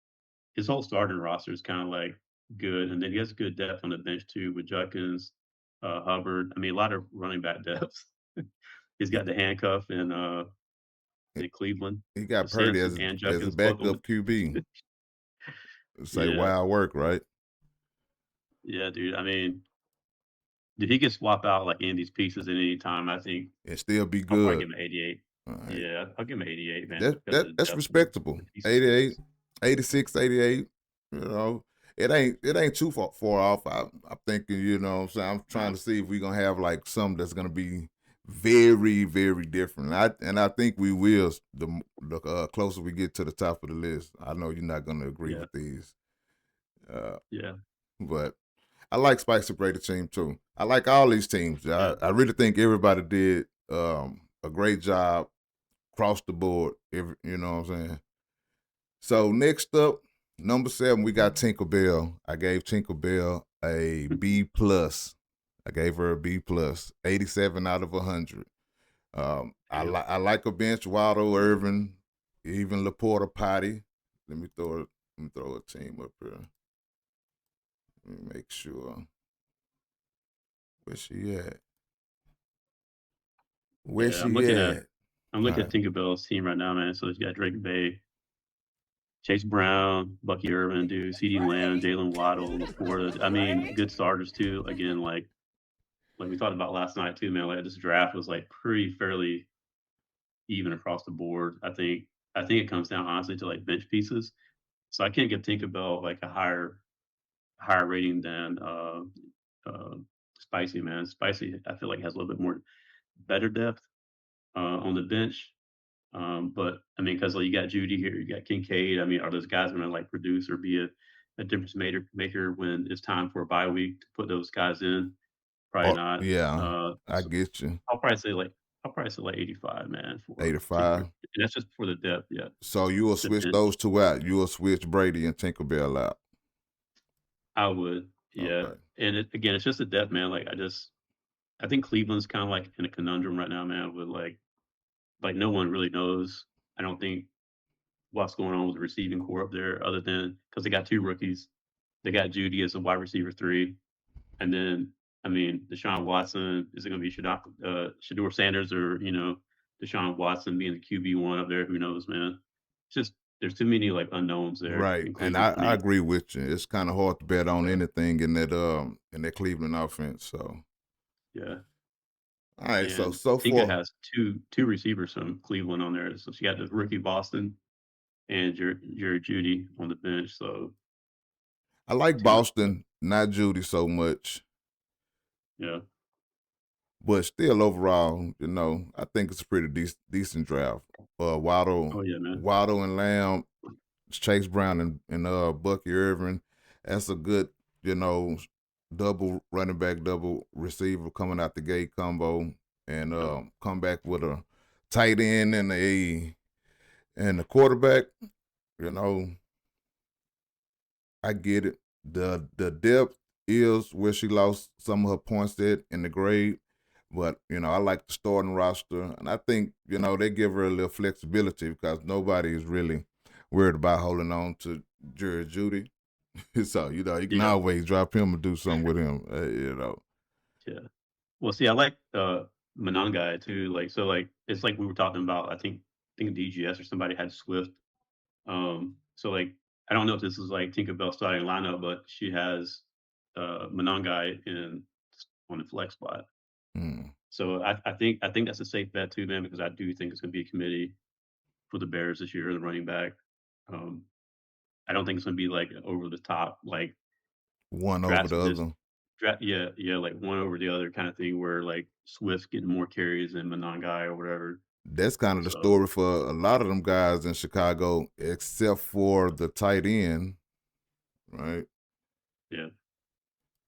D: his whole starting roster is kind of like good, and then he has good depth on the bench too with Judkins, Hubbard. I mean, a lot of running back depth. He's
B: He,
D: got the handcuff in Cleveland
B: he got
D: with
B: Purdy
D: Sampson and
B: as a
D: Judkins, both of them.
B: backup QB. Say
D: Yeah,
B: wild work, right?
D: yeah, dude. I mean, if he could swap out like any of these pieces at any time, I think
B: And still be
D: I'll probably
B: good.
D: give him 88.
B: All right.
D: Yeah, I'll give him 88, man, because of the
B: That's
D: depth of
B: respectable.
D: the pieces he
B: 88,
D: has.
B: 86, 88. You know, it ain't too far off. I'm thinking, you know what I'm saying? I'm trying
D: No,
B: to see if we're gonna have like something that's gonna be very, very different. I think we will the closer we get to the top of the list. I know you're not gonna agree
D: yeah,
B: with these. Uh,
D: yeah,
B: but I like Spicy Brady team too. I like all these teams.
D: yeah,
B: I really think everybody did a great job across the board. You know what I'm saying? So next up, number 7, we got Tinkerbell. I gave Tinkerbell a B plus. I gave her a B plus, 87 out of 100.
D: there you go.
B: I like a bench. Waddle, Irvin, even Laporta, Potty. Let me throw a team up here. Let me make sure. Where's she at? Where
D: Yeah,
B: she at?
D: I'm
B: All
D: looking at
B: right.
D: Tinkerbell's team right now, man. So he's got Drake Bay, Chase Brown, Bucky Irvin, dude, CD Lamb, Jalen Waddle, Laporta. I mean, good starters too. Again, like we talked about last night too, man. Like this draft was like pretty fairly even across the board. I think it comes down honestly to like bench pieces. So I can't give Tinkerbell like a higher rating than uh Spicy, man. Spicy, I feel like has a little bit more better depth on the bench. But I mean, because like you got Judy here, you got Kincaid. I mean, are those guys going to like produce or be a difference maker when it's time for a bye week to put those guys in? Probably
B: Oh,
D: not.
B: yeah, I
D: So
B: get you.
D: I'll probably say like 85, man, for Tinker.
B: 85.
D: And that's just for the depth, yeah.
B: So you will
D: The
B: switch
D: bench,
B: those two out. You will switch Brady and Tinkerbell out.
D: I would, yeah.
B: Okay.
D: And again, it's just the depth, man. I think Cleveland's kind of like in a conundrum right now, man. With like no one really knows. I don't think what's going on with the receiving core up there, other than because they got two rookies. They got Judy as a wide receiver 3, and then I mean Deshaun Watson. Is it going to be Shador Sanders, or Deshaun Watson being the QB1 up there? Who knows, man? It's just there's too many like unknowns there
B: Right.
D: in
B: And
D: Cleveland for
B: I
D: me.
B: agree with you. It's kind of hard to bet on
D: Yeah,
B: anything in that Cleveland offense. So
D: yeah.
B: all right,
D: And
B: so
D: Tinka
B: far
D: has two receivers from Cleveland on there. So she got the rookie Boston and your Judy on the bench. So
B: I like
D: two,
B: Boston, not Judy so much.
D: yeah.
B: But still overall, I think it's a pretty decent draft.
D: Oh yeah, man.
B: Waddle and Lamb, Chase Brown and Bucky Irvin. That's a good, double running back, double receiver coming out the gate combo, and come back with a tight end and the quarterback. I get it. The depth is where she lost some of her points at in the grade. But, I like the starting roster. And I think, they give her a little flexibility because nobody is really worried about holding on to Jerry Judy. So, you can always drop him and do something with him,
D: Yeah. Well, see, I like Monangai too. It's like we were talking about. I think DGS or somebody had Swift. So I don't know if this is like Tinkerbell starting lineup, but she has Monangai on the flex spot. So I think that's a safe bet too, man, because I do think it's going to be a committee for the Bears this year, the running back. I don't think it's going to be like over the top, like
B: one over the other.
D: Like one over the other kind of thing, where like Swift's getting more carries than Monangai or whatever.
B: That's kind of the story for a lot of them guys in Chicago, except for the tight end, right?
D: Yeah.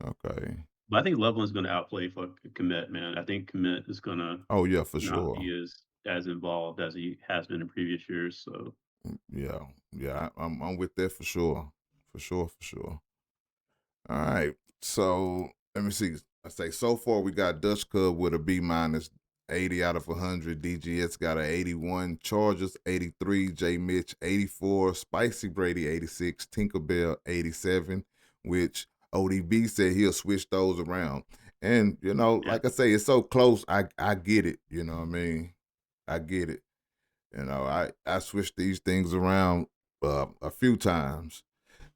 B: Okay.
D: But I think Loveland's going to outplay for Komet, man. I think Komet is going to.
B: Oh yeah, for
D: not
B: sure.
D: be as involved as he has been in previous years. So.
B: Yeah, I'm with that for sure. All right, so let me see. I say so far we got Dutch Cub with a B minus, 80 out of 100. DGS got a 81. Chargers 83. J Mitch 84. Spicy Brady 86. Tinkerbell 87. Which ODB said he'll switch those around. And like I say, it's so close. I get it. You know what I mean? I get it. I switched these things around a few times.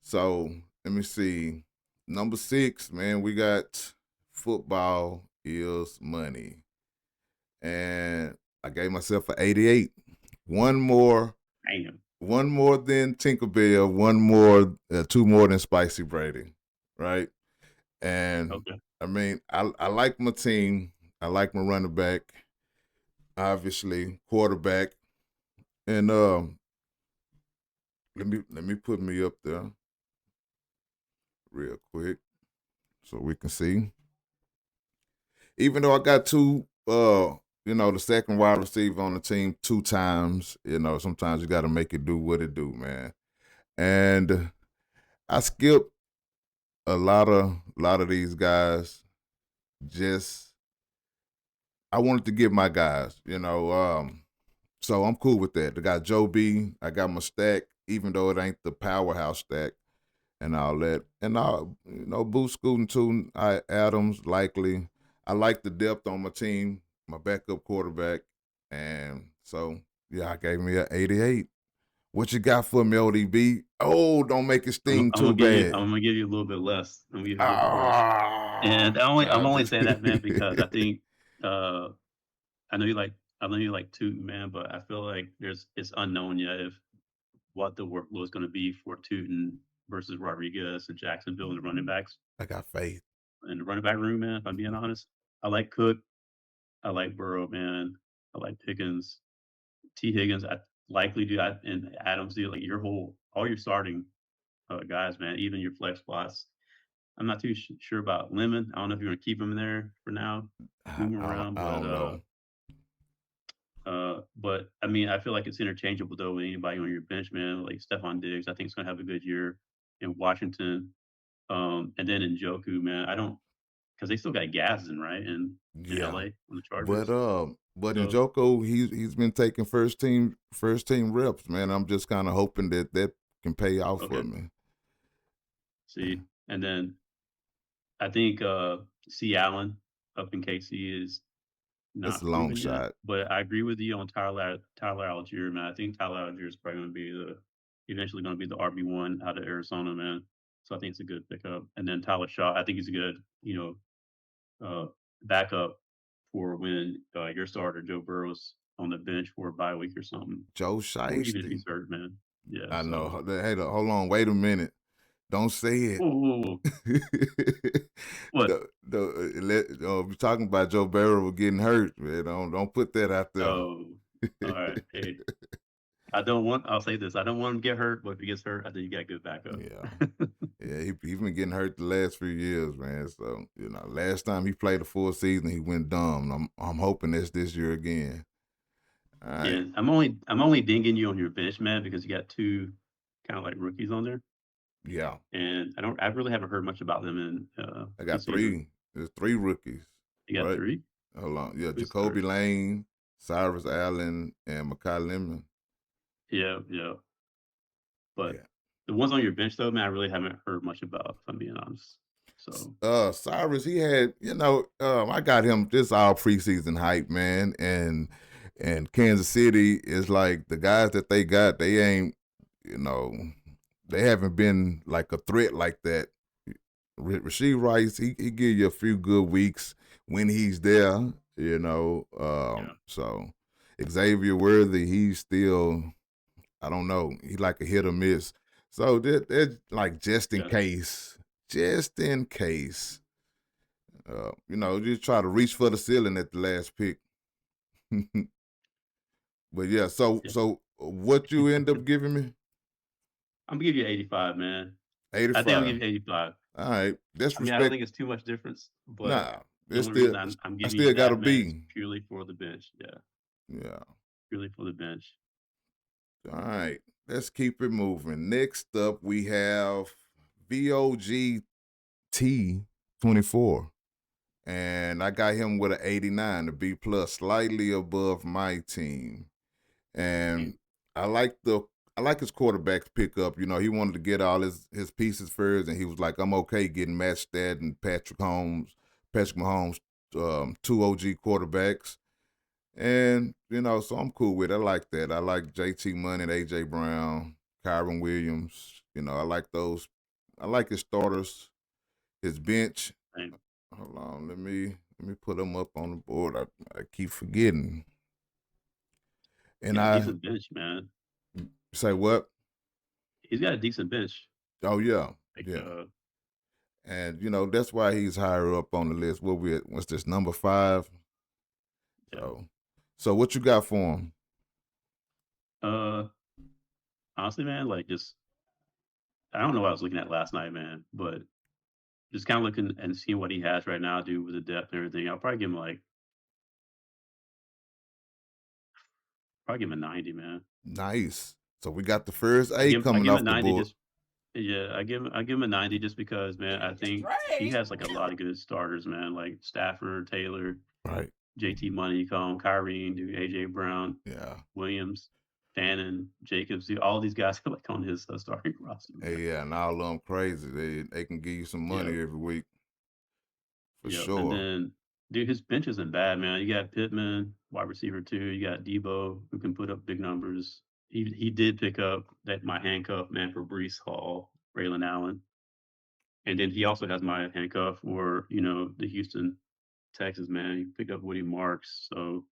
B: So let me see. Number 6, man, we got football is money. And I gave myself an 88. One more.
D: Damn.
B: One more than Tinkerbell. One more, 2 more than Spicy Brady. Right? And
D: okay.
B: I mean, I like my team. I like my running back. Obviously, quarterback. And let me put me up there real quick so we can see. Even though I got 2, the second wide receiver on the team 2 times, sometimes you got to make it do what it do, man. And I skipped a lot of these guys. Just I wanted to give my guys, so I'm cool with that. I got Joe B. I got my stack, even though it ain't the powerhouse stack and all that. And Boost Scooting too, Adams, likely. I like the depth on my team, my backup quarterback. And so, yeah, I gave me an 88. What you got for me, ODB? Oh, don't make it sting too bad.
D: I'm going to give you a little bit less. I'm going to give you a little bit less. And I'm only saying that, man, because I think I know you like Tootin, man, but I feel like it's unknown yet what the workload is going to be for Tootin versus Rodriguez and Jacksonville and the running backs.
B: I got faith
D: in the running back room, man. If I'm being honest, I like Cook, I like Burrow, man. I like Pickens, T Higgins. I likely do, and Adams do. Like all your starting guys, man. Even your flex spots. I'm not too sure about Lemon. I don't know if you're going to keep him in there for now. Move him around,
B: I don't know.
D: But I mean, I feel like it's interchangeable though with anybody on your bench, man. Like Stephon Diggs, I think he's gonna have a good year in Washington. And then in Njoku, man, I don't, because they still got Gasson, right? In LA on the Chargers.
B: But Njoku, he's been taking first team reps, man. I'm just kind of hoping that can pay off for me.
D: See, and then I think C. Allen up in KC is not
B: a long shot.
D: Yet, but I agree with you on Tyler Algier, man. I think Tyler Algier is probably going to be eventually going to be the RB1 out of Arizona, man. So I think it's a good pickup. And then Tyler Shaw, I think he's a good, backup for when your starter Joe Burrow's on the bench for a bye week or something.
B: Joe Shiesty.
D: Even if he's hurt, man. Yeah,
B: I know. Hey, hold on. Wait a minute. Don't say it.
D: Whoa. What?
B: We're talking about Joe Burrow getting hurt, man. Don't put that out there.
D: Oh, all right. Hey, I'll say this. I don't want him to get hurt, but if he gets hurt, I think you got good backup.
B: Yeah. Yeah, he's been getting hurt the last few years, man. So, last time he played a full season, he went dumb. I'm hoping that's this year again. All right.
D: Yeah, I'm only dinging you on your bench, man, because you got two kind of like rookies on there,
B: Yeah.
D: and I really haven't heard much about them in
B: I got
D: receiver.
B: 3. There's 3 rookies.
D: You got
B: right?
D: 3?
B: Hold on. Yeah,
D: Who's
B: Jacoby
D: third?
B: Lane, Cyrus Allen, and Mekhi Lemon.
D: Yeah. But
B: Yeah.
D: the ones on your bench, though, man, I really haven't heard much about, if I'm being honest. So
B: Cyrus, he had, I got him just all preseason hype, man. And Kansas City is like the guys that they got, they ain't, they haven't been like a threat like that. Rasheed Rice, he give you a few good weeks when he's there, So Xavier Worthy, he's still, I don't know, he like a hit or miss. So they're like just in case. Just try to reach for the ceiling at the last pick. But yeah, so what you end up giving me?
D: I'm gonna give you 85, man.
B: 85.
D: I think I'll give you 85.
B: All right, that's
D: I don't think it's too much difference, but
B: nah,
D: the
B: it's
D: only
B: still,
D: reason I'm
B: I
D: giving
B: still
D: you
B: gotta
D: that, man, is
B: be
D: purely for the bench.
B: Yeah.
D: Purely for the bench.
B: All right, let's keep it moving. Next up, we have VOGT 24. And I got him with an 89, a B plus, slightly above my team. And I like his quarterback pickup. He wanted to get all his pieces first, and he was like, I'm okay getting Matt Stadd and Patrick Mahomes, 2 OG quarterbacks. And, so I'm cool with it. I like that. I like JT Money and AJ Brown, Kyron Williams. I like those. I like his starters, his bench. Hold on, let me put them up on the board. I keep forgetting. And
D: a decent bench, man.
B: Say what?
D: He's got a decent bench.
B: Oh yeah,
D: Like,
B: yeah. And that's why he's higher up on the list. What's this, number 5?
D: Yeah.
B: So what you got for him?
D: Honestly, man, like I don't know what I was looking at last night, man, but just kind of looking and seeing what he has right now, dude, with the depth and everything. I'll probably give him a 90, man.
B: Nice. So we got the first A coming off the board.
D: I give him a 90 just because, man, I think he has like a lot of good starters, man, like Stafford, Taylor,
B: right,
D: JT Money, Kyrene, dude, AJ Brown,
B: yeah,
D: Williams, Fannin, Jacobs, dude, all these guys are like on his starting roster.
B: Hey, yeah, and all of them crazy. They can give you some money every week. For sure.
D: And then, dude, his bench isn't bad, man. You got Pittman, wide receiver 2. You got Debo, who can put up big numbers. He did pick up my handcuff, man, for Breece Hall, Braylon Allen. And then he also has my handcuff for, the Houston Texans, man. He picked up Woody Marks. So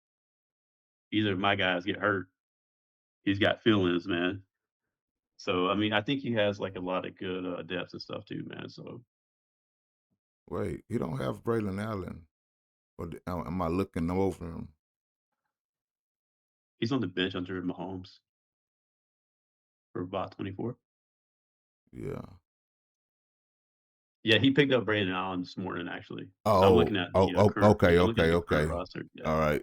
D: either of my guys get hurt, he's got feelings, man. So, I mean, I think he has like a lot of good depth and stuff too, man. So.
B: Wait, he don't have Braylon Allen. Or am I looking over him?
D: He's on the bench under Mahomes for about 24.
B: Yeah.
D: Yeah, he picked up Braylon Allen this morning, actually.
B: Oh,
D: so I'm looking at the
B: okay.
D: roster. Yeah.
B: All right.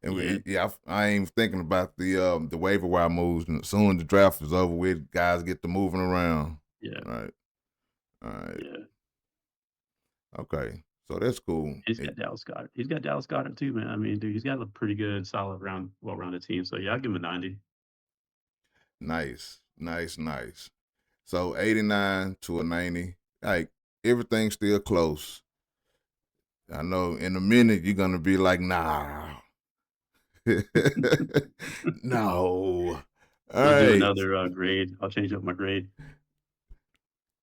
B: And I ain't thinking about the waiver wire moves. And as soon as the draft is over with, guys get to moving around.
D: Yeah.
B: All right.
D: Yeah.
B: Okay. So that's cool.
D: He's got Dallas Goedert. He's got Dallas Goedert too, man. I mean, dude, he's got a pretty good, solid, well-rounded team. So yeah, I'll give him a 90.
B: Nice. So 89 to a 90. Like, everything's still close. I know in a minute you're gonna be like, nah. No. All right.
D: Do another grade. I'll change up my grade.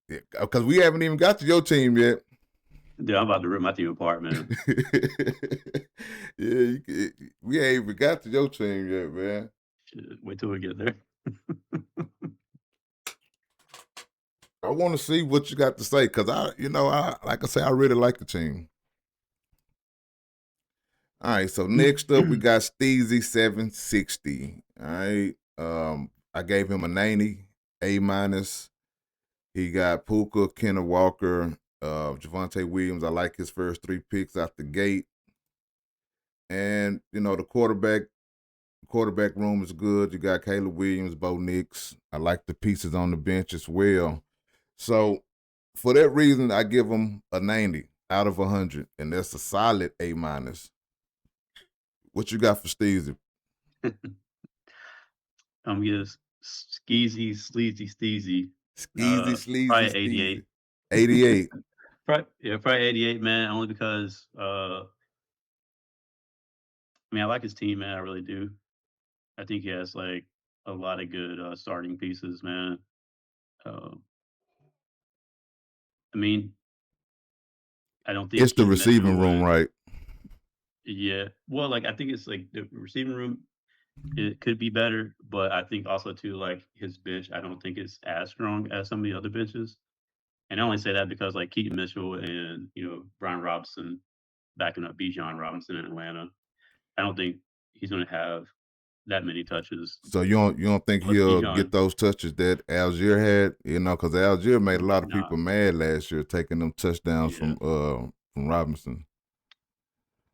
B: Yeah, because we haven't even got to your team yet.
D: Dude, I'm about to rip my team apart, man.
B: Yeah, we ain't even got to your team yet, man.
D: Shit, wait till we get there.
B: I want to see what you got to say because like I say, I really like the team. All right, so next up we got Steezy 760. All right, I gave him a 90, A minus. He got Puka, Kenneth Walker, Javonte Williams. I like his first 3 picks out the gate. And, the quarterback room is good. You got Caleb Williams, Bo Nix. I like the pieces on the bench as well. So for that reason, I give him a 90 out of 100, and that's a solid A minus. What you got for Steezy?
D: I'm just skeezy, sleazy, steezy.
B: Skeezy, sleazy,
D: probably
B: steezy.
D: 88.
B: 88.
D: Probably 88, man. Only because I like his team, man. I really do. I think he has like a lot of good starting pieces, man. I mean, I don't think
B: It's the
D: Keaton
B: receiving
D: Mitchell
B: room, right?
D: Yeah. Well, like I think it's like the receiving room. It could be better, but I think also too like his bench. I don't think it's as strong as some of the other benches. And I only say that because like Keaton Mitchell and Brian Robinson backing up Bijan Robinson in Atlanta. I don't think he's going to have that many touches.
B: So you don't think
D: Plus
B: he'll get
D: Bijan,
B: those touches that Algier had? Because Algier made a lot of
D: nah,
B: people mad last year, taking them touchdowns
D: yeah.
B: from Robinson.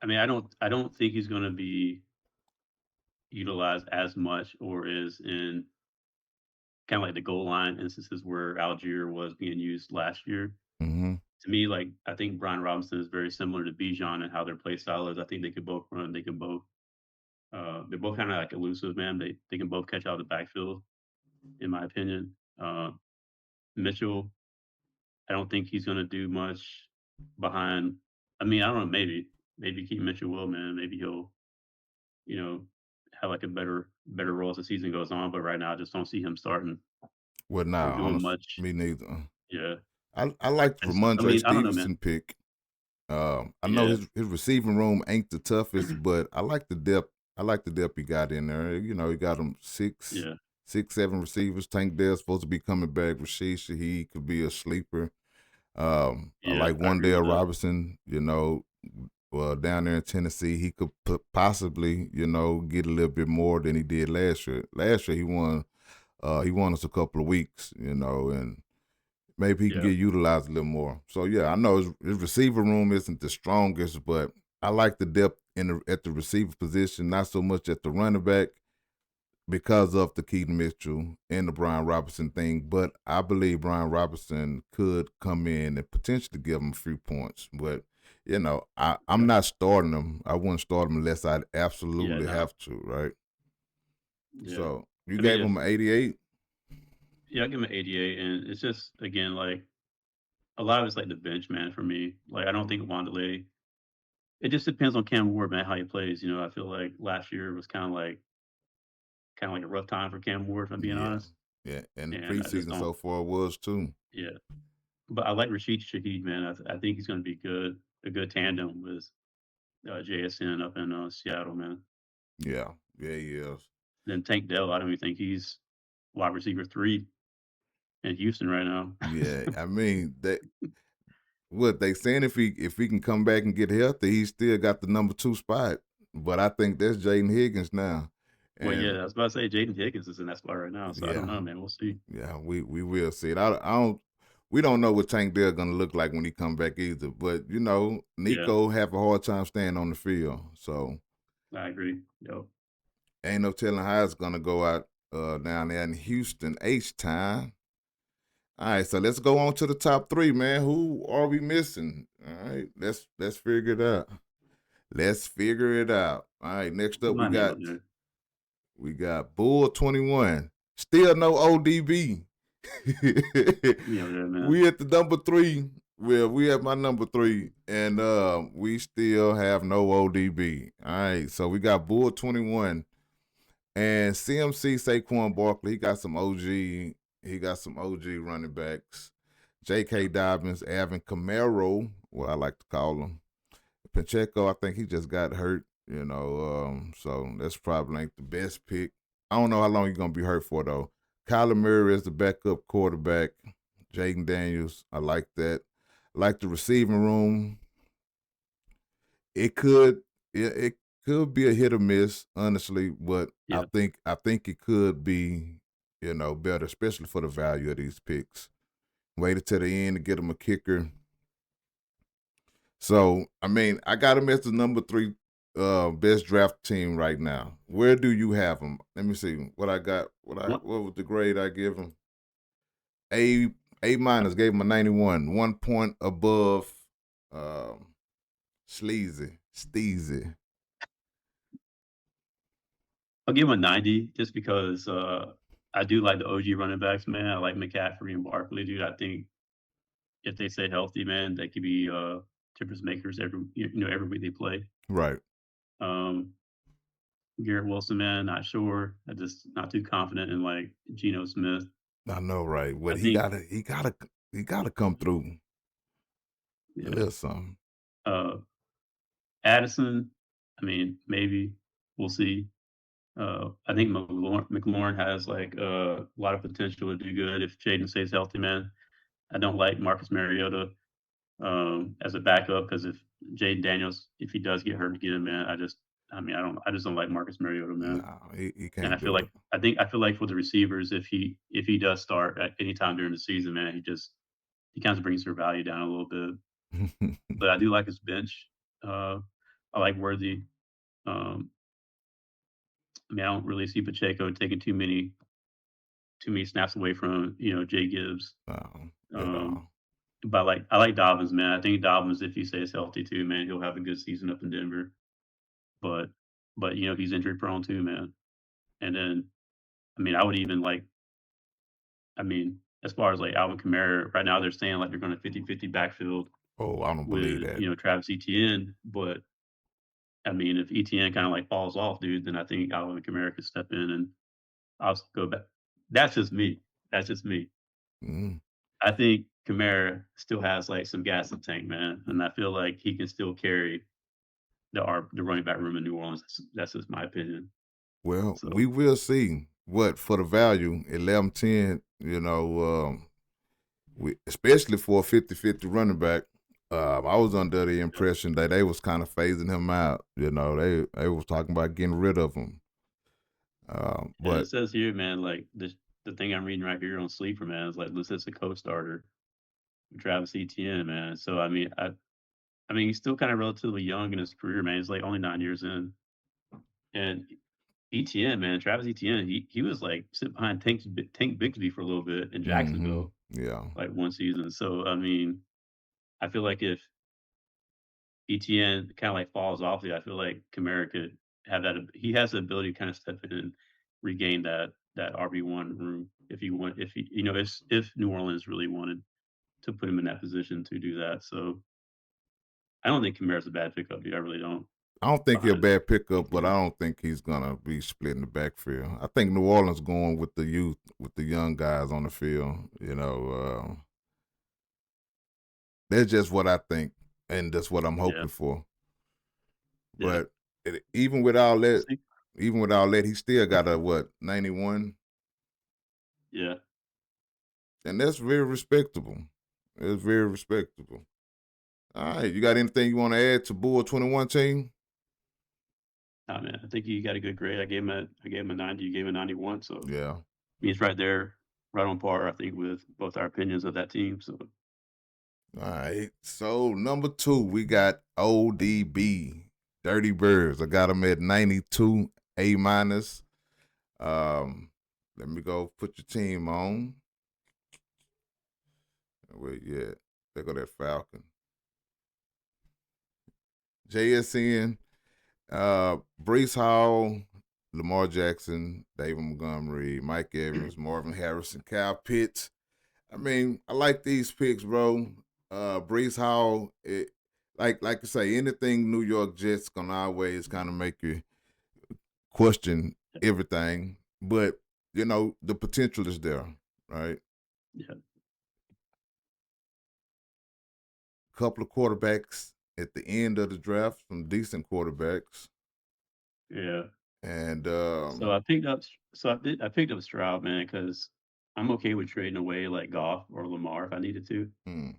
D: I mean, I don't think he's going to be utilized as much or is in kind of like the goal line instances where Algier was being used last year.
B: Mm-hmm.
D: To me, like I think Brian Robinson is very similar to Bijan and how their play style is. I think they could both run. They can both. They're both kind of like elusive, man. They can both catch out of the backfield, in my opinion. Mitchell, I don't think he's going to do much behind. I mean, I don't know. Maybe keep Mitchell will, man. Maybe he'll, you know, have like a better role as the season goes on. But right now, I just don't see him starting
B: Well,
D: or
B: nah,
D: doing
B: honestly,
D: much.
B: me neither.
D: Yeah.
B: I like the Ramondre
D: I don't know, man.
B: Stevenson pick. I know
D: Yeah.
B: his receiving room ain't the toughest, but I like the depth. I like the depth he got in there. He got him six,
D: Yeah.
B: 7 receivers. Tank Dell's supposed to be coming back. Rashid Shaheed could be a sleeper. I
D: Yeah.
B: like
D: I agree
B: Wandale
D: with that.
B: Robinson. Down there in Tennessee, he could possibly, get a little bit more than he did last year. Last year he won. He won us a couple of weeks, and maybe he can
D: Yeah.
B: get utilized a little more. So yeah, I know his receiver room isn't the strongest, but I like the depth at the receiver position, not so much at the running back because of the Keaton Mitchell and the Brian Robinson thing. But I believe Brian Robinson could come in and potentially give him a few points. But I'm
D: Okay.
B: not starting him. I wouldn't start him unless I absolutely
D: nah.
B: have to, right?
D: Yeah.
B: So you
D: I mean,
B: gave him an 88.
D: yeah, I give him an 88, and it's just again like a lot of it's like the bench, man. For me, like I don't think Wanderlei. It just depends on Cam Ward, man, how he plays. I feel like last year was kind of like a rough time for Cam Ward, if I'm being
B: Yeah,
D: honest.
B: yeah, and the
D: And I just
B: preseason
D: don't.
B: so far was too.
D: Yeah, but I like Rashid Shaheed, man. I think he's going to be good, a good tandem with JSN up in Seattle, man.
B: Yeah, yeah, he is.
D: Then Tank Dell, I don't even think he's wide receiver 3 in Houston right now.
B: Yeah, I mean what they saying if he can come back and get healthy, he still got the number 2 spot. But I think that's Jaden Higgins now,
D: Well, yeah,
B: and
D: I was about to say Jaden Higgins is in that spot right now, so I don't
B: yeah,
D: know, man. We'll see.
B: yeah, we will see it. I don't. We don't know what Tank Dell gonna look like when he come back either. But
D: Yeah,
B: Nico have a hard time staying on the field, so
D: I agree. Yep.
B: ain't no telling how it's gonna go out down there in Houston H time. All right, so let's go on to the top 3, man. Who are we missing? All right, let's figure it out. Let's figure it out. All right, next
D: Put
B: up
D: my name up there.
B: we got Bull 21. Still no ODB.
D: Me over there, man.
B: We at the number 3. Well, we at my number 3, and we still have no ODB. All right, so we got Bull 21 and CMC Saquon Barkley. He got some OG. He got some OG running backs. J.K. Dobbins, Alvin Kamara, what I like to call him. Pacheco, I think he just got hurt, so that's probably ain't the best pick. I don't know how long he's going to be hurt for, though. Kyler Murray is the backup quarterback. Jaden Daniels, I like that. I like the receiving room. It could could be a hit or miss, honestly, but I
D: Yeah.
B: think I think it could be, better, especially for the value of these picks. Waited to the end to get him a kicker. So, I mean, I got him as the number 3 best draft team right now. Where do you have him? Let me see what I got.
D: One,
B: What was the grade I give him? A A minus, gave him a 91, 1 point above um Steezy.
D: I'll give him a 90 just because I do like the OG running backs, man. I like McCaffrey and Barkley, dude. I think if they stay healthy, man, they could be difference makers every week they play.
B: Right.
D: Um, Garrett Wilson, man, not sure. I just not too confident in like Geno Smith.
B: I know, right? But
D: I
B: he
D: think,
B: gotta he gotta he gotta come through a
D: yeah.
B: little something.
D: Uh, Addison, I mean, maybe we'll see. I think McLaurin has like a lot of potential to do good if Jaden stays healthy, man. I don't like Marcus Mariota as a backup because if Jaden Daniels, if he does get hurt again, man, I just don't like Marcus Mariota, man.
B: No, he
D: And
B: can't do
D: I feel like for the receivers, if he does start at any time during the season, man, he kind of brings their value down a little bit.
B: it.
D: But I do like his bench. I like Worthy. Um, I mean, I don't really see Pacheco taking too many snaps away from Jay Gibbs.
B: No, at
D: Um,
B: all.
D: but I like Dobbins, man. I think Dobbins, if he stays healthy too, man, he'll have a good season up in Denver. But he's injury prone too, man. And then I mean, I would even like I mean, as far as like Alvin Kamara, right now they're saying like they're going to 50-50 backfield
B: Oh, I don't believe
D: with
B: that.
D: Travis Etienne. But I mean, if Etienne kind of like falls off, dude, then I think Alvin Kamara could step in and I'll go back. That's just me. That's just me.
B: Mm.
D: I think Kamara still has like some gas in the tank, man, and I feel like he can still carry the running back room in New Orleans. That's just my opinion.
B: Well,
D: So
B: we will see what for the value 11-10. We especially for a 50-50 running back. I was under the impression that they was kind of phasing him out. They was talking about getting rid of him.
D: and it
B: But
D: says here, man, like the thing I'm reading right here on Sleeper, man, is like this is a co-starter with Travis Etienne, man. So I mean he's still kind of relatively young in his career, man. He's like only 9 years in, and Etienne, man, Travis Etienne, he was like sitting behind Tank Bigsby for a little bit in Jacksonville,
B: yeah,
D: like one season. So I mean, I feel like if ETN kind of like falls off it, I feel like Kamara could have that. He has the ability to kind of step in and regain that RB1 room if he want. If he, if New Orleans really wanted to put him in that position to do that. So I don't think Kamara's a bad pickup, dude. I really don't.
B: I don't think he's a
D: Behind
B: bad pickup, but I
D: ETN.
B: don't think he's gonna be splitting the backfield. I think New Orleans going with the youth, with the young guys on the field. That's just what I think, and that's what I'm
D: Yeah,
B: hoping for.
D: yeah.
B: But even with all
D: We'll
B: that,
D: see.
B: he still got a what 91,
D: Yeah.
B: and that's very respectable. It's very respectable. All right, you got anything you want to add to Bull 21 team?
D: Nah, man. I think you got a good grade. I gave him a 90. You gave him a 91. So
B: Yeah.
D: he's right there, right on par. I think with both our opinions of that team. So
B: All right. So number 2, we got ODB, Dirty Birds. I got him at 92, A minus. Let me go put your team on. Wait, yeah. There go that Falcon. JSN, Brees Hall, Lamar Jackson, David Montgomery, Mike Evans, Marvin Harrison, Kyle Pitts. I mean, I like these picks, bro. Brees Hall, like I say, anything New York Jets gonna always kind of make you question everything. But the potential is there, right?
D: yeah,
B: Couple of quarterbacks at the end of the draft, some decent quarterbacks,
D: yeah.
B: and
D: So I picked up Stroud, man, because I'm okay with trading away like Goff or Lamar if I needed to,
B: hmm,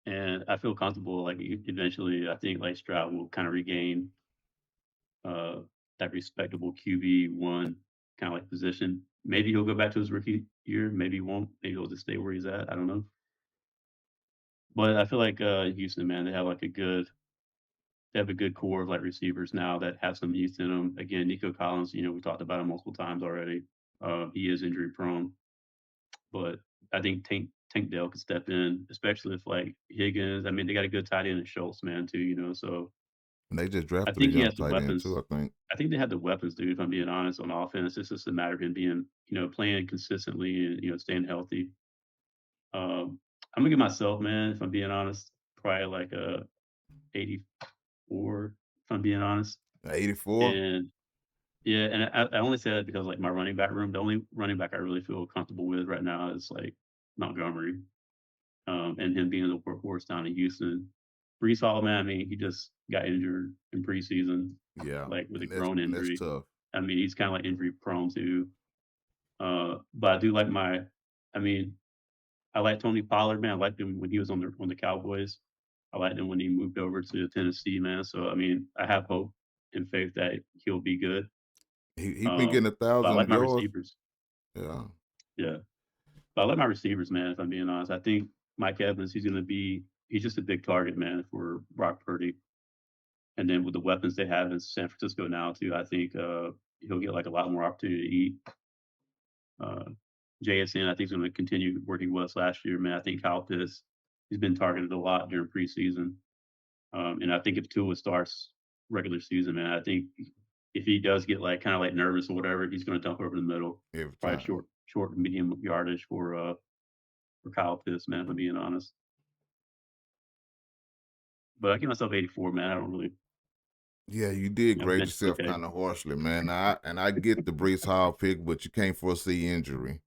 D: and I feel comfortable like eventually I think like Stroud will kind of regain that respectable QB1 kind of like position. Maybe he'll go back to his rookie year. Maybe he won't. Maybe he'll just stay where he's at. I don't know. But I feel like Houston, man, they have a good core of like receivers now that have some youth in them. Again, Nico Collins, we talked about him multiple times already. He is injury prone, but I think Tank Dell could step in, especially if like Higgins. I mean, they got a good tight end in Schultz, man, too. So
B: And they just
D: I
B: drafted a
D: think he
B: young
D: has the
B: tight end too,
D: weapons.
B: I think.
D: I think they have the weapons, dude. If I'm being honest, on offense, it's just a matter of him being, playing consistently and staying healthy. I'm gonna give myself, man, if I'm being honest, probably like a 84. If I'm being honest,
B: 84?
D: and yeah, and I only say that because like my running back room, the only running back I really feel comfortable with right now is like Montgomery, and him being the workhorse down in Houston. Brees Hall, man, I mean, he just got injured in preseason,
B: Yeah.
D: like with a
B: And that's
D: groin
B: and that's
D: injury.
B: tough.
D: I mean, he's kind of like injury prone too. But I do like I mean, I like Tony Pollard, man. I liked him when he was on the Cowboys. I liked him when he moved over to Tennessee, man. So I mean, I have hope and faith that he'll be good.
B: He been getting
D: But I like
B: 1,000
D: my
B: yards.
D: receivers.
B: Yeah.
D: Yeah. But I like my receivers, man, if I'm being honest. I think Mike Evans, he's just a big target, man, for Brock Purdy. And then with the weapons they have in San Francisco now, too, I think he'll get like a lot more opportunity to eat. JSN, I think, is going to continue working with us last year, man. I think Kyle Pitts, he's been targeted a lot during preseason. And I think if Tua starts regular season, man, I think if he does get like kind of like nervous or whatever, he's going to dump over the middle.
B: Every
D: Probably
B: time.
D: short, medium yardage for Kyle Pitts, man, if I'm being honest. But I give myself 84, man. I don't really,
B: Yeah, you did grade
D: bench is
B: yourself
D: okay.
B: kind of harshly, man. I get the Brees Hall pick, but you can't foresee injury.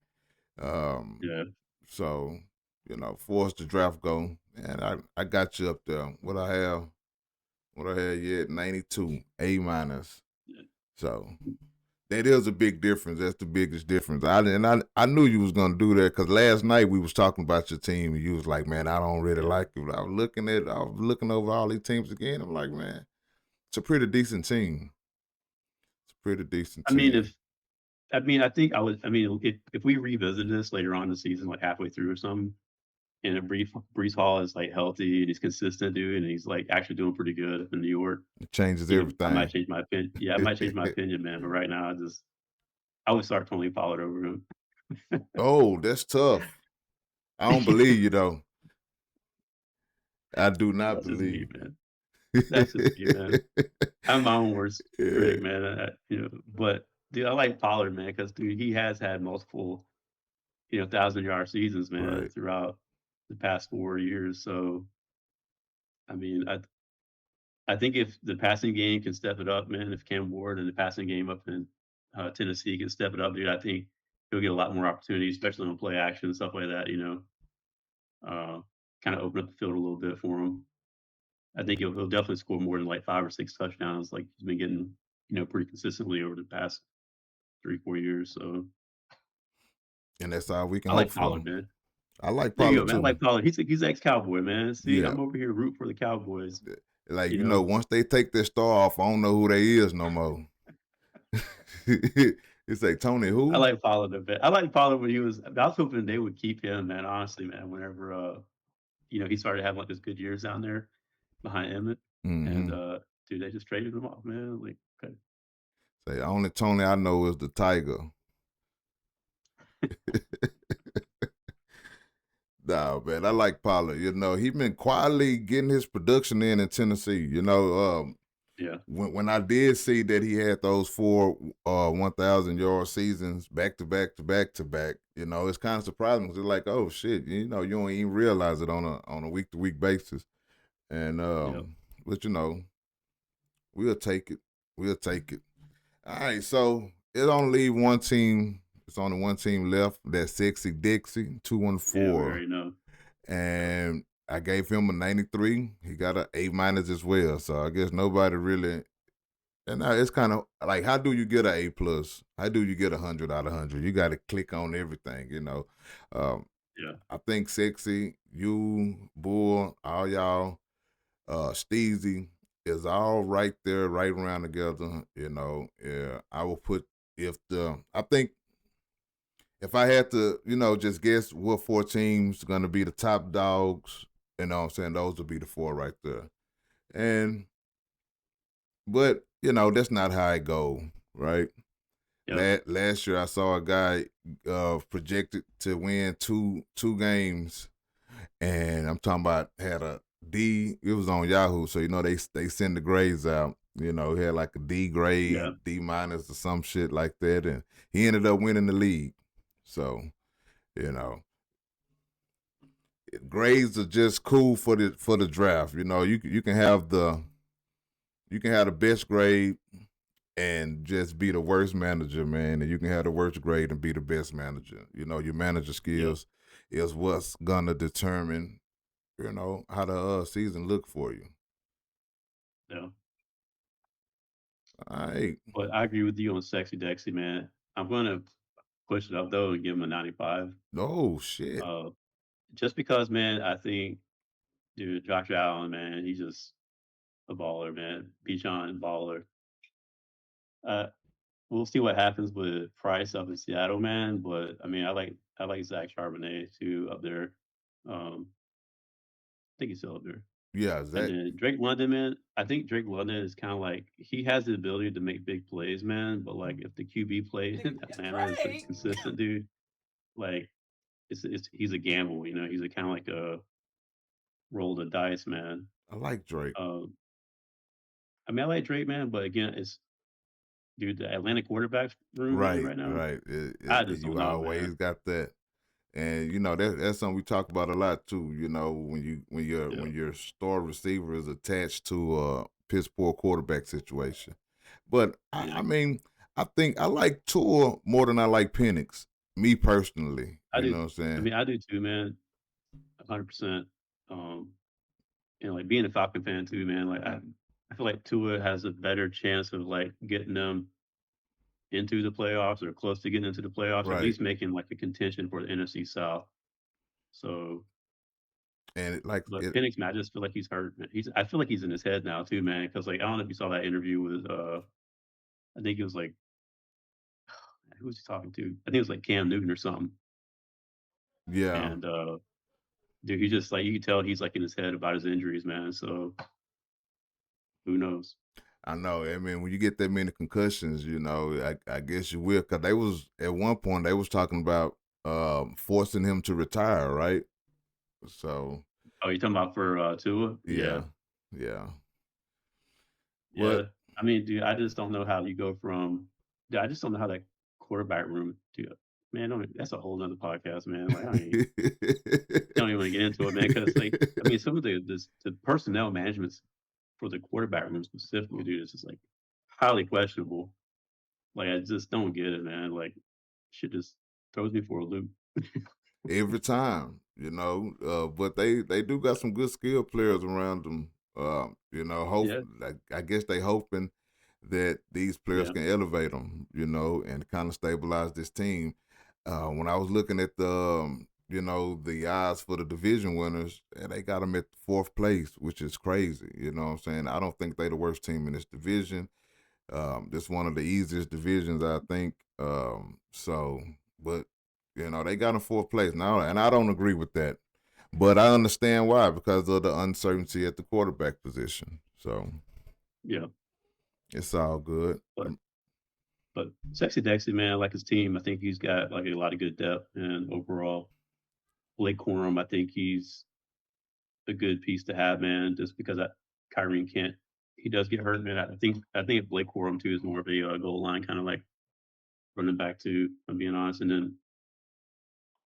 D: Yeah.
B: So, force the draft go. And I got you up there. What I had yet 92, A minus.
D: Yeah.
B: So that is a big difference. That's the biggest difference. I knew you was gonna do that because last night we was talking about your team and you was like, man, I don't really like it. I was looking over all these teams again. I'm like, man, it's a pretty decent team. It's a pretty decent
D: I mean,
B: team.
D: I mean, if we revisit this later on in the season, like halfway through or something, and if Brees Hall is like healthy and he's consistent, dude, and he's like actually doing pretty good up in New York,
B: It changes
D: I might
B: everything.
D: change my opinion. Yeah, I might change my opinion, man. But right now, I would start Tony Pollard over him.
B: Oh, that's tough. I don't believe you though. I do not
D: That's just me,
B: believe.
D: man. That's just me, man. I'm my own worst
B: Yeah,
D: critic, man. But dude, I like Pollard, man, because dude, he has had multiple, 1,000-yard seasons, man,
B: right.
D: throughout the past 4 years. So, I mean, I think if the passing game can step it up, man, if Cam Ward and the passing game up in Tennessee can step it up, dude, I think he'll get a lot more opportunities, especially on play action and stuff like that. Uh, kind of open up the field a little bit for him. I think he'll definitely score more than like 5 or 6 touchdowns, like he's been getting, pretty consistently over the past 3-4 years. So
B: And that's all we can
D: I
B: hope
D: like
B: for.
D: Pollard, man.
B: I like
D: There you go,
B: Pollard
D: man. I
B: too.
D: like Pollard. He's ex-Cowboy, man. See,
B: Yeah.
D: I'm over here rooting for the Cowboys.
B: Like,
D: You know,
B: once they take their star off, I don't know who they is no more. It's like Tony
D: I
B: who?
D: like Pollard a bit. I like Pollard when I was hoping they would keep him, man. Honestly, man. Whenever he started having like his good years down there behind Emmett, and
B: Mm-hmm.
D: dude, they just traded him off, man. Like, okay.
B: Say, only Tony I know is the Tiger. Nah, man, I like Pollard. He been quietly getting his production in Tennessee.
D: Yeah,
B: When I did see that he had those 4 1,000-yard seasons back to back to back to back, it's kind of surprising because it's like, oh shit, you don't even realize it on a week to week basis. And
D: yeah.
B: but we'll take it. We'll take it. All right, so it only leave one team. It's only one team left. That's Sexy Dixie,
D: Yeah, we
B: 214.
D: already know.
B: And I gave him a 93. He got an A minus as well. So I guess nobody really. And now it's kind of like, how do you get an A plus? How do you get 100 out of 100? You got to click on everything.
D: Yeah,
B: I think Sexy, you, Bull, all y'all, Steezy, is all right there, right around together. Yeah, I will put I think if I had to, just guess what four teams gonna be the top dogs, what I'm saying, those would be the four right there. And but that's not how it go, right?
D: Yep.
B: Last year I saw a guy projected to win two games, and I'm talking about had a D. It was on Yahoo, so they send the grades out. He had like a D grade,
D: Yeah.
B: D minus or some shit like that, and he ended up winning the league. So you know, grades are just cool for the draft. You can have the best grade and just be the worst manager, man, and you can have the worst grade and be the best manager. Your manager
D: Yep.
B: skills is what's gonna determine how the season look for you.
D: Yeah.
B: All right.
D: But I agree with you on Sexy Dexy, man. I'm gonna push it up though and give him a 95.
B: Oh shit.
D: Uh, just because, man, I think, dude, Josh Allen, man, he's just a baller, man. Bijan baller. Uh, we'll see what happens with Price up in Seattle, man. But I mean, I like Zach Charbonnet too up there. I think he's still up there.
B: Yeah,
D: And
B: Zach.
D: then Drake London, man. I think Drake London is kind of like he has the ability to make big plays, man. But like if the QB play in Atlanta is like consistent, dude, like it's he's a gamble, He's a kind of like a roll the dice, man.
B: I like Drake.
D: Um, I mean, I like Drake, man, but again, it's dude the Atlanta quarterback room, man,
B: Right,
D: right now.
B: right.
D: I just don't
B: You
D: know,
B: always
D: man.
B: got that. And that's something we talk about a lot too. When your star receiver is attached to a piss poor quarterback situation. But I
D: Yeah,
B: mean, I think I like Tua more than I like Penix. Me personally,
D: I
B: you
D: do.
B: know what I'm
D: I
B: saying?
D: mean, I do too, man. 100%. Um, and like being a Falcon fan too, man. Like I feel like Tua has a better chance of like getting them into the playoffs or close to getting into the playoffs, or at
B: Right.
D: least making like a contention for the NFC South. So,
B: And like
D: but
B: it,
D: Penix, man, I just feel like he's hurt. Man. I feel like he's in his head now too, man. Because like I don't know if you saw that interview with I think it was like who was he talking to? I think it was like Cam Newton or something.
B: yeah,
D: And dude, he just like you can tell he's like in his head about his injuries, man. So who knows?
B: I know. I mean, when you get that many concussions, I guess you will. Cause they was at one point they was talking about forcing him to retire, right? So
D: Oh, you talking about for Tua? Yeah,
B: yeah, yeah.
D: yeah.
B: But
D: I mean, dude, I just don't know how you go from. Dude, I just don't know how that quarterback room. Dude, man, that's a whole nother podcast, man. Like, don't even want to get into it, man. Because like, I mean, some of the personnel management for the quarterback room specifically, dude, is just like highly questionable. Like, I just don't get it, man. Like, shit just throws me for a loop.
B: every time, but they do got some good skill players around them. Hope
D: Yeah,
B: like I guess they hoping that these players
D: yeah,
B: can elevate them, and kind of stabilize this team. When I was looking at the odds for the division winners, and they got them at fourth place, which is crazy. You know what I'm saying? I don't think they the worst team in this division. This one of the easiest divisions, I think. But they got in fourth place now, and I don't agree with that. But I understand why, because of the uncertainty at the quarterback position. So
D: yeah.
B: it's all good.
D: But Sexy Dexy, man, I like his team. I think he's got like a lot of good depth, and overall, Blake Corum, I think he's a good piece to have, man. Just because Kyrie can't, he does get hurt, man. I think Blake Corum too is more of a goal line kind of like running back too. If I'm being honest, and then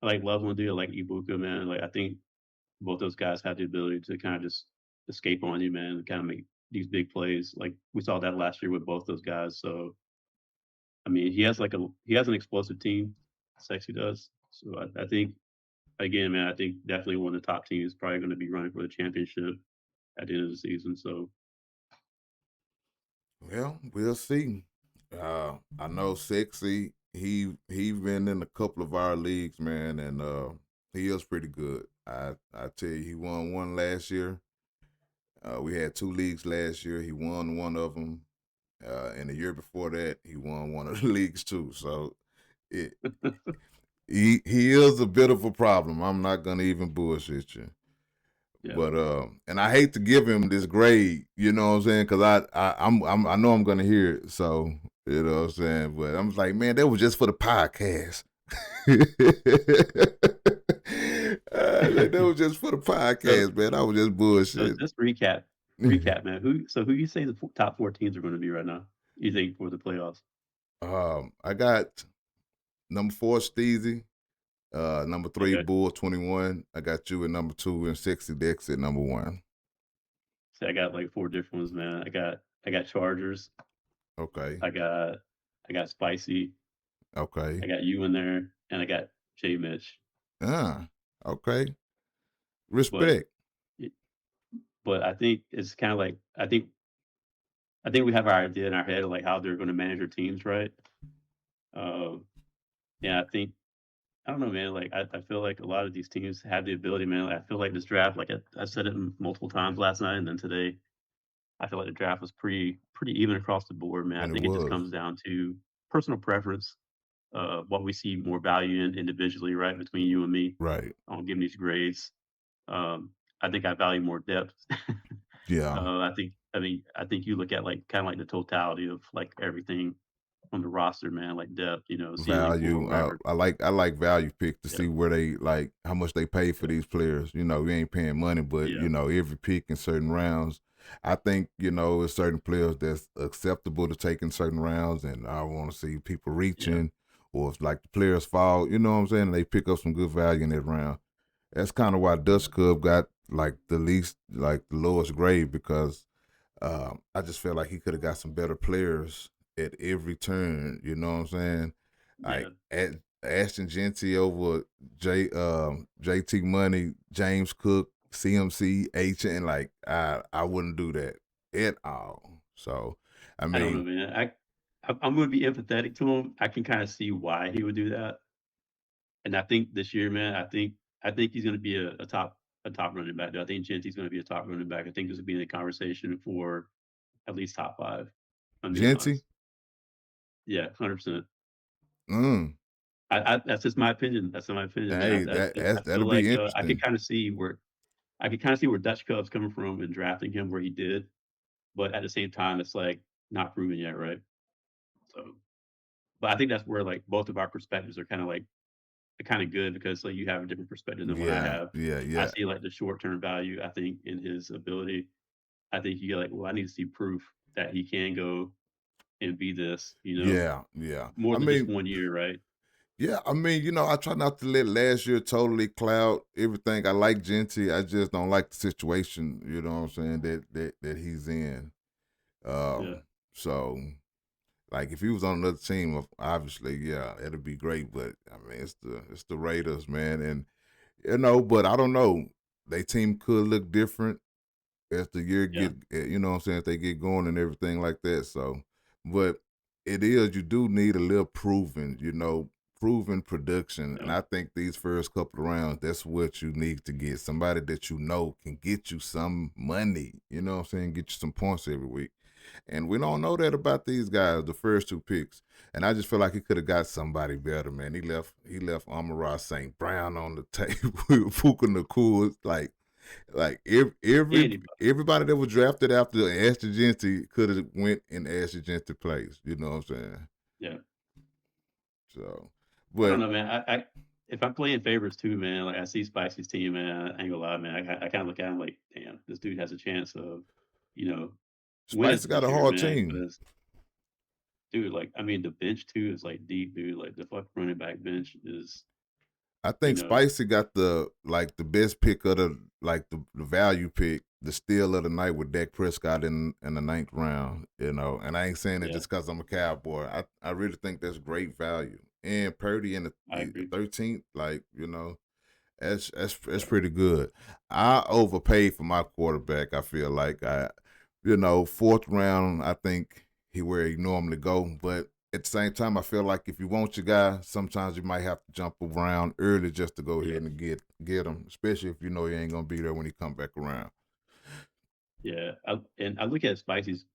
D: I like Loveland, dude. I like Ibuka, man. Like I think both those guys have the ability to kind of just escape on you, man, and kind of make these big plays. Like we saw that last year with both those guys. So I mean, he has an explosive team. Sexy does. So I think again, man, I think definitely one of the top teams probably going to be running for the championship at the end of the season. So
B: Well, we'll see. I know Sexy. He been in a couple of our leagues, man, and he is pretty good. I tell you, he won one last year. We had 2 leagues last year. He won one of them. And the year before that, he won one of the leagues too. So it, he is a bit of a problem. I'm not gonna even bullshit you.
D: Yeah.
B: But and I hate to give him this grade, you know what I'm saying? Because I know I'm gonna hear it. So you know what I'm saying. But I'm like, man, that was just for the podcast. That was just for the podcast, man. I was just
D: So
B: bullshit.
D: just recap, man. Who you say the top 4 teams are going to be right now? You think for the playoffs?
B: I got number 4 Steezy, number 3
D: Okay.
B: Bull 21. I got you at number 2 and Sexy Dex at number 1.
D: So I got like 4 different ones, man. I got Chargers.
B: Okay.
D: I got Spicy.
B: Okay.
D: I got you in there, and I got J Mitch.
B: Okay.
D: But
B: Respect.
D: but I think it's kind of like I think we have our idea in our head of like how they're going to manage their teams, right? Yeah, I don't know, man. Like I feel like a lot of these teams have the ability, man. Like, I feel like this draft, like I said it multiple times last night and then today. I feel like the draft was pretty even across the board, man.
B: And
D: I
B: it
D: think it just
B: was.
D: comes down to personal preference, what we see more value in individually, right, between you and me
B: Right.
D: on giving these grades. I think I value more depth.
B: Yeah.
D: I think you look at like kind of like the totality of like everything on the roster, man, like depth, ceiling, floor,
B: Value.
D: whatever.
B: I like value pick to
D: Yeah,
B: see where they like how much they pay for
D: yeah,
B: these players. You know, we ain't paying money, but
D: yeah,
B: every pick in certain rounds. I think, it's certain players that's acceptable to take in certain rounds, and I want to see people
D: yeah,
B: reaching, or if like the players fall, you know what I'm saying, and they pick up some good value in that round. That's kind of why Dutch Cub got like the lowest grade, because I just felt like he could have got some better players at every turn. You know what I'm saying?
D: yeah,
B: Like at Ashton Genty over JT Money, James Cook, CMC, and like I wouldn't do that at all. So I
D: I don't know,
B: mean,
D: man. I'm going to be empathetic to him. I can kind of see why he would do that, and I think this year, man, I think he's going to be a top running back. I think Genty's going to be a top running back. I think this would be in the conversation for at least top 5. I'm being
B: Genty,
D: honest. Yeah, 100%.
B: mm,
D: That's just my opinion. That's my opinion,
B: hey,
D: man. I feel
B: that'll
D: like
B: be
D: I could
B: interesting.
D: kind of see where Dutch Cub's coming from and drafting him where he did, but at the same time, it's like not proven yet, right? So, but I think that's where like both of our perspectives are kind of good because like you have a different perspective than what I
B: Yeah,
D: have.
B: yeah,
D: I
B: yeah.
D: see like the short term value. I think in his ability. I think you get like, well, I need to see proof that he can go and be this,
B: Yeah, yeah.
D: more
B: I
D: than just
B: mean,
D: 1 year, right?
B: yeah, I mean, I try not to let last year totally cloud everything. I like Genty. I just don't like the situation, you know what I'm saying, that he's in.
D: Yeah,
B: So like if he was on another team, obviously, yeah, it'd be great. But I mean, it's the Raiders, man, and but I don't know. They team could look different as the year
D: yeah,
B: you know what I'm saying, if they get going and everything like that. So, but you do need a little proven production. And
D: yeah,
B: I think these first couple of rounds, that's what you need to get. Somebody that can get you some money, you know what I'm saying, get you some points every week. And we don't know that about these guys, the first 2 picks. And I just feel like he could have got somebody better, man. He left Amon-Ra St. Brown on the table with Puka Nacua. Like
D: anybody.
B: everybody that was drafted after Ashton Genty could have went in Ashton Genty place. You know what I'm saying?
D: Yeah,
B: So,
D: I don't
B: but
D: know, man. I if I'm playing favorites too, man, like I see Spicy's team, man. I ain't gonna lie, man. I kind of look at him like, damn, this dude has a chance of, you know, winning
B: Spice
D: some
B: got a
D: this year,
B: hard
D: man.
B: team.
D: Because, dude, like, I mean, the bench too is like deep, dude. Like the fuck running back bench is,
B: I
D: you
B: think
D: know,
B: Spicy got the best pick of the value pick, the steal of the night with Dak Prescott in the 9th round. And I ain't saying it
D: yeah,
B: just because I'm a Cowboy. I really think that's great value. And Purdy in
D: I
B: the
D: agree.
B: 13th, like that's pretty good. I overpaid for my quarterback. I feel like 4th round. I think where he normally go, but at the same time, I feel like if you want your guy, sometimes you might have to jump around early just to go
D: Yeah,
B: ahead and get him, especially if you know he ain't gonna be there when he come back around.
D: Yeah, I look at Spicy's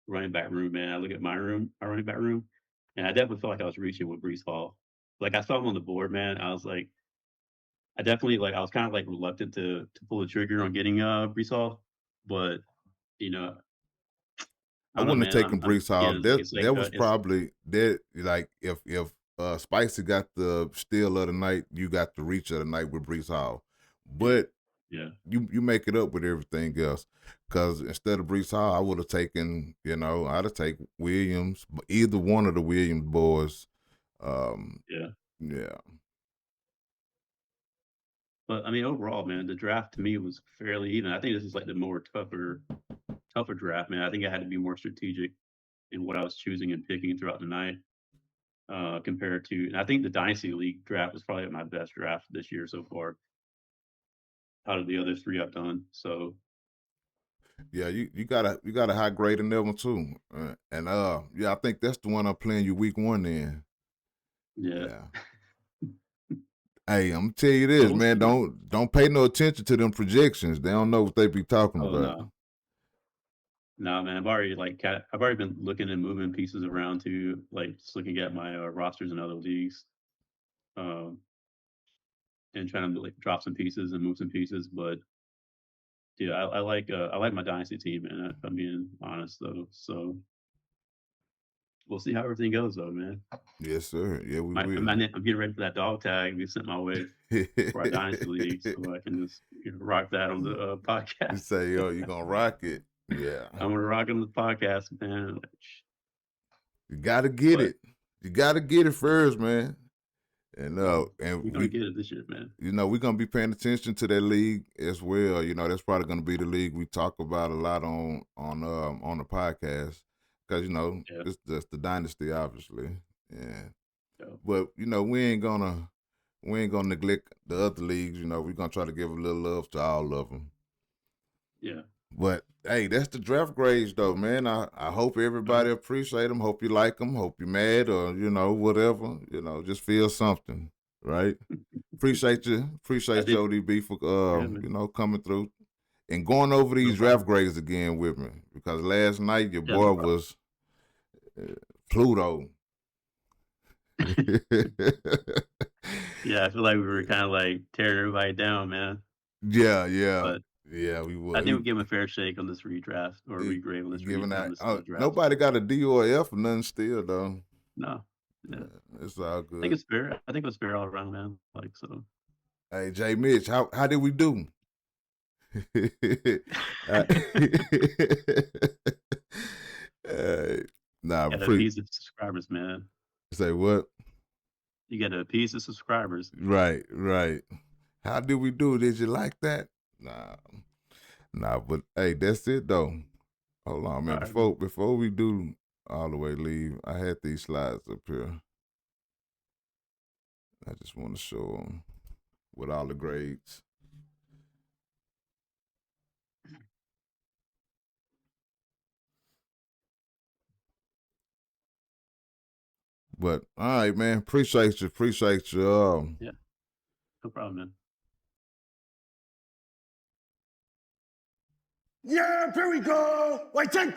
D: running back room, man. I look at my running back room, and I definitely felt like I was reaching with Brees Hall. Like I saw him on the board, man. I was like, I definitely like I was kind of like reluctant to pull the trigger on getting Brees Hall, but you know, I
B: I
D: don't know,
B: wouldn't have
D: man.
B: taken
D: I'm
B: Brees Hall.
D: again, like
B: That
D: it's like
B: that was
D: it's
B: probably that like if Spicy got the steal of the night, you got the reach of the night with Brees Hall.
D: yeah,
B: But
D: yeah,
B: you make it up with everything else. Cause instead of Brees Hall, I would have taken, I'd have taken Williams, either one of the Williams boys. Um,
D: yeah.
B: yeah.
D: But I mean, overall, man, the draft to me was fairly even. I think this is like the more tougher draft, man. I think I had to be more strategic in what I was choosing and picking throughout the night. Compared to, and I think the Dynasty League draft was probably my best draft this year so far out of the other three I've done. So
B: Yeah, you got a high grade in that one too. And yeah, I think that's the one I'm playing you week one in.
D: yeah,
B: Yeah. Hey, I'm gonna tell you
D: but
B: this,
D: we'll
B: man.
D: see, man.
B: Don't pay no attention to them projections. They don't know what they be talking
D: Oh
B: about.
D: no, no, man. I've already been looking and moving pieces around to like just looking at my rosters in other leagues, um, and trying to like drop some pieces and move some pieces. But yeah, I like my dynasty team, man. If I'm being honest though, so we'll see how everything goes though, man.
B: Yes, sir. Yeah, we
D: I'm
B: will.
D: getting ready for that dog tag to be sent my way for our dynasty league, so I can just rock that on the
B: You
D: podcast.
B: say, yo, you gonna rock it. Yeah.
D: I'm gonna rock on the podcast, man.
B: You gotta get
D: But
B: it. You gotta get it first, man. And
D: we're gonna get it this year, man.
B: we're gonna be paying attention to that league as well. That's probably gonna be the league we talk about a lot on the podcast. Cause
D: Yeah,
B: it's just the dynasty, obviously. Yeah.
D: yeah,
B: But we ain't gonna neglect the other leagues. We're gonna try to give a little love to all of them.
D: yeah.
B: But hey, that's the draft grades, though, man. I hope
D: All right.
B: everybody appreciate them. Hope you like them. Hope you're mad or whatever. Just feel something, right? Appreciate you,
D: I
B: appreciate you,
D: did.
B: ODB for
D: Yeah, man.
B: coming through and going over
D: No
B: these draft
D: problem.
B: grades again with me because last night your
D: Yeah, no
B: boy
D: problem.
B: was Pluto.
D: Yeah, I feel like we were kind of like tearing everybody down, man.
B: Yeah, yeah,
D: But
B: yeah. We
D: I
B: were.
D: think we give him a fair shake on this redraft or
B: He,
D: regrade on this
B: giving
D: on
B: out.
D: this draft.
B: Nobody got a D or F or nothing still though.
D: No, yeah,
B: It's all
D: I think
B: good.
D: it's fair. I think it was fair all around, man. Like so.
B: Hey, Jay Mitch, how did we do? Uh, uh, nah,
D: Got to
B: pre
D: appease the subscribers, man.
B: say what?
D: You got to appease the subscribers.
B: Right, right. How did we do? Did you like that? Nah, but hey, that's it though. Hold on,
D: All
B: man.
D: right, man.
B: Before we do all the way leave, I had these slides up here. I just want to show them with all the grades. But all right, man. Appreciate you. Appreciate you.
D: Yeah, no problem, man.
A: Yeah, here we go. Wait, check.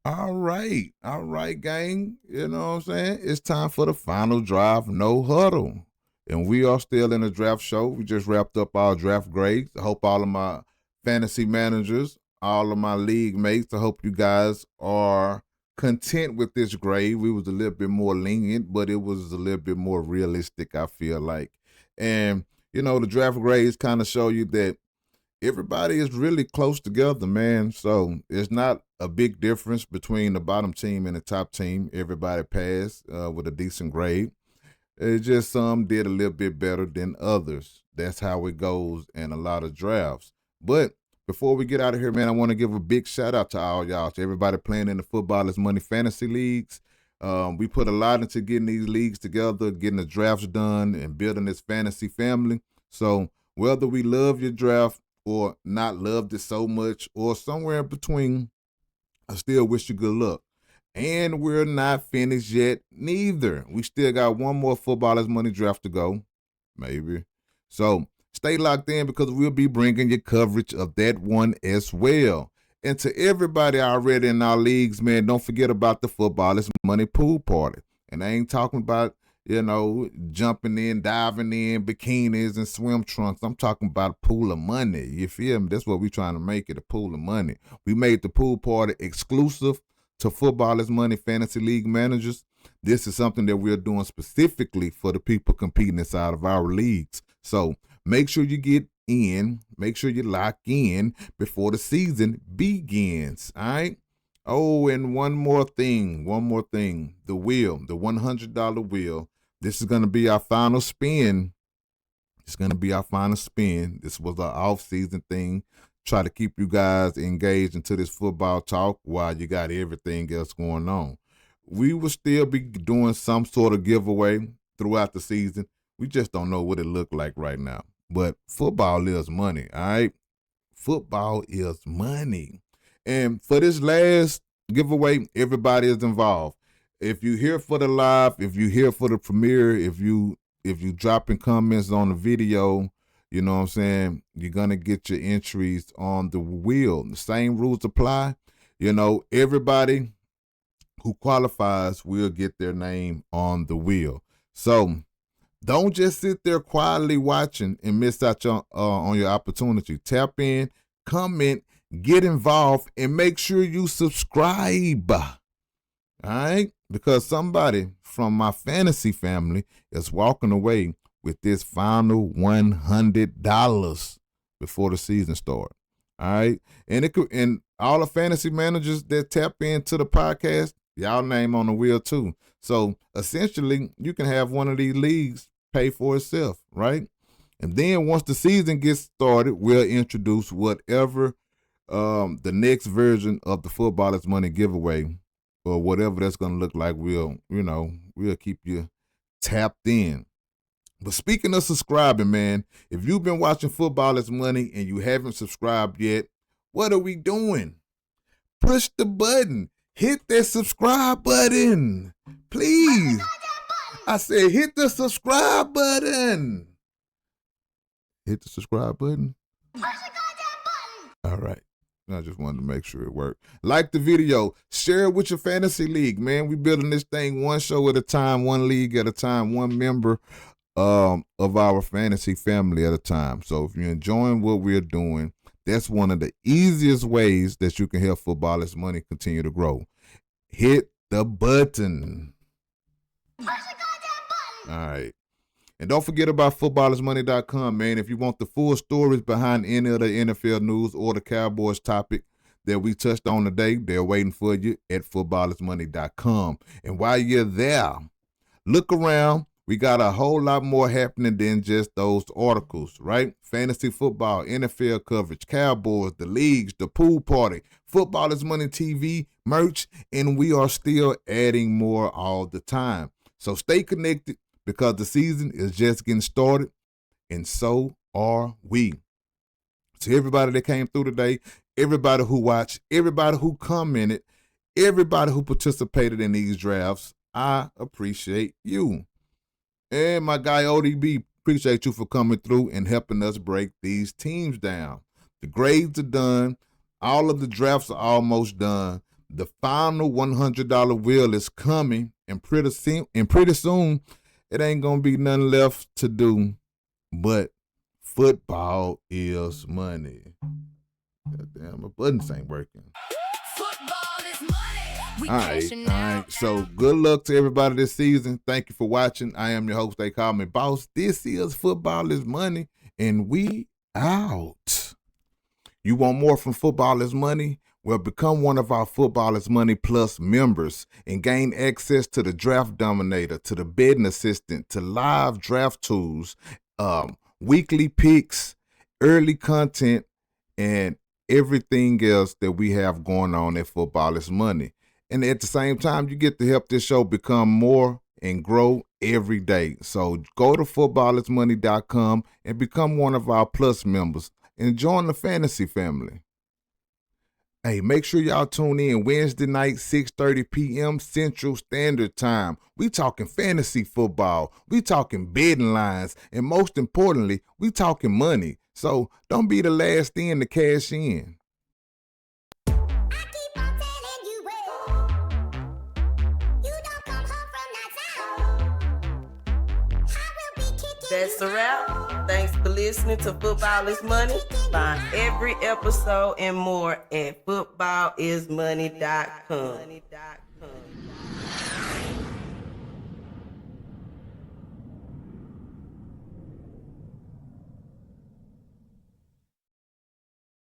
B: All right, gang. You know what I'm saying? It's time for the final drive, no huddle. And we are still in the draft show. We just wrapped up our draft grades. I hope all of my fantasy managers, all of my league mates, I hope you guys are content with this grade. We was a little bit more lenient, but it was a little bit more realistic, I feel like. And, the draft grades kind of show you that everybody is really close together, man. So it's not a big difference between the bottom team and the top team. Everybody passed with a decent grade. It's just some did a little bit better than others. That's how it goes in a lot of drafts. But before we get out of here, man, I want to give a big shout out to all y'all, to everybody playing in the Football is Money fantasy leagues. We put a lot into getting these leagues together, getting the drafts done, and building this fantasy family. So whether we love your draft or not loved it so much, or somewhere in between, I still wish you good luck. And we're not finished yet, neither. We still got one more Footballers Money draft to go, maybe. So Stay locked in because we'll be bringing you coverage of that one as well. And to everybody already in our leagues, man, don't forget about the Football is Money pool party. And I ain't talking about, jumping in, diving in, bikinis and swim trunks. I'm talking about a pool of money. You feel me? That's what we're trying to make it, a pool of money. We made the pool party exclusive to Football is Money Fantasy League managers. This is something that we're doing specifically for the people competing inside of our leagues. So make sure you get in, make sure you lock in before the season begins. All right. Oh, and one more thing. The wheel, the $100 wheel. This is going to be our final spin. This was our off-season thing. Try to keep you guys engaged into this football talk while you got everything else going on. We will still be doing some sort of giveaway throughout the season. We just don't know what it look like right now. But football is money, all right? Football is money. And for this last giveaway, everybody is involved. If you're here for the live, if you're here for the premiere, if you dropping comments on the video, you know what I'm saying, you're going to get your entries on the wheel. The same rules apply. Everybody who qualifies will get their name on the wheel. So don't just sit there quietly watching and miss out on your opportunity. Tap in, comment, get involved, and make sure you subscribe. All right? Because somebody from my fantasy family is walking away with this final $100 before the season starts. All right? And all the fantasy managers that tap into the podcast, y'all name on the wheel too. So essentially, you can have one of these leagues pay for itself, right? And then once the season gets started, we'll introduce whatever the next version of the Football is Money giveaway or whatever that's going to look like. We'll keep you tapped in. But speaking of subscribing, man, if you've been watching Football is Money and you haven't subscribed yet, what are we doing? Push the button. Hit that subscribe button. Please. I said hit the subscribe button. Hit the subscribe button. Push the goddamn button. All right. I just wanted to make sure it worked. Like the video. Share it with your fantasy league, man. We building this thing one show at a time, one league at a time, one member of our fantasy family at a time. So if you're enjoying what we're doing, that's one of the easiest ways that you can help Football is Money continue to grow. Hit the button. Push the goddamn button. All right. And don't forget about footballismoney.com, man. If you want the full stories behind any of the NFL news or the Cowboys topic that we touched on today, they're waiting for you at footballismoney.com. And while you're there, look around. We got a whole lot more happening than just those articles, right? Fantasy football, NFL coverage, Cowboys, the leagues, the pool party, Football is Money TV, merch, and we are still adding more all the time. So stay connected because the season is just getting started, and so are we. To everybody that came through today, everybody who watched, everybody who commented, everybody who participated in these drafts, I appreciate you. And my guy ODB, appreciate you for coming through and helping us break these teams down. The grades are done. All of the drafts are almost done. The final $100 wheel is coming, and pretty soon, it ain't going to be nothing left to do but football is money. God damn, my buttons ain't working.
C: Football is money.
B: All right. So good luck to everybody this season. Thank you for watching. I am your host, TheyKallMeBoss. This is Football is Money, and we out. You want more from Football is Money? Well, become one of our Football is Money Plus members and gain access to the Draft Dominator, to the Betting Assistant, to live draft tools, weekly picks, early content, and everything else that we have going on at Football is Money. And at the same time, you get to help this show become more and grow every day. So go to footballismoney.com and become one of our Plus members and join the fantasy family. Hey, make sure y'all tune in Wednesday night, 6:30 p.m. Central Standard Time. We talking fantasy football. We talking betting lines. And most importantly, we talking money. So don't be the last in to cash in.
E: That's a wrap. Thanks for listening to Football is Money. Find every episode and more at footballismoney.com.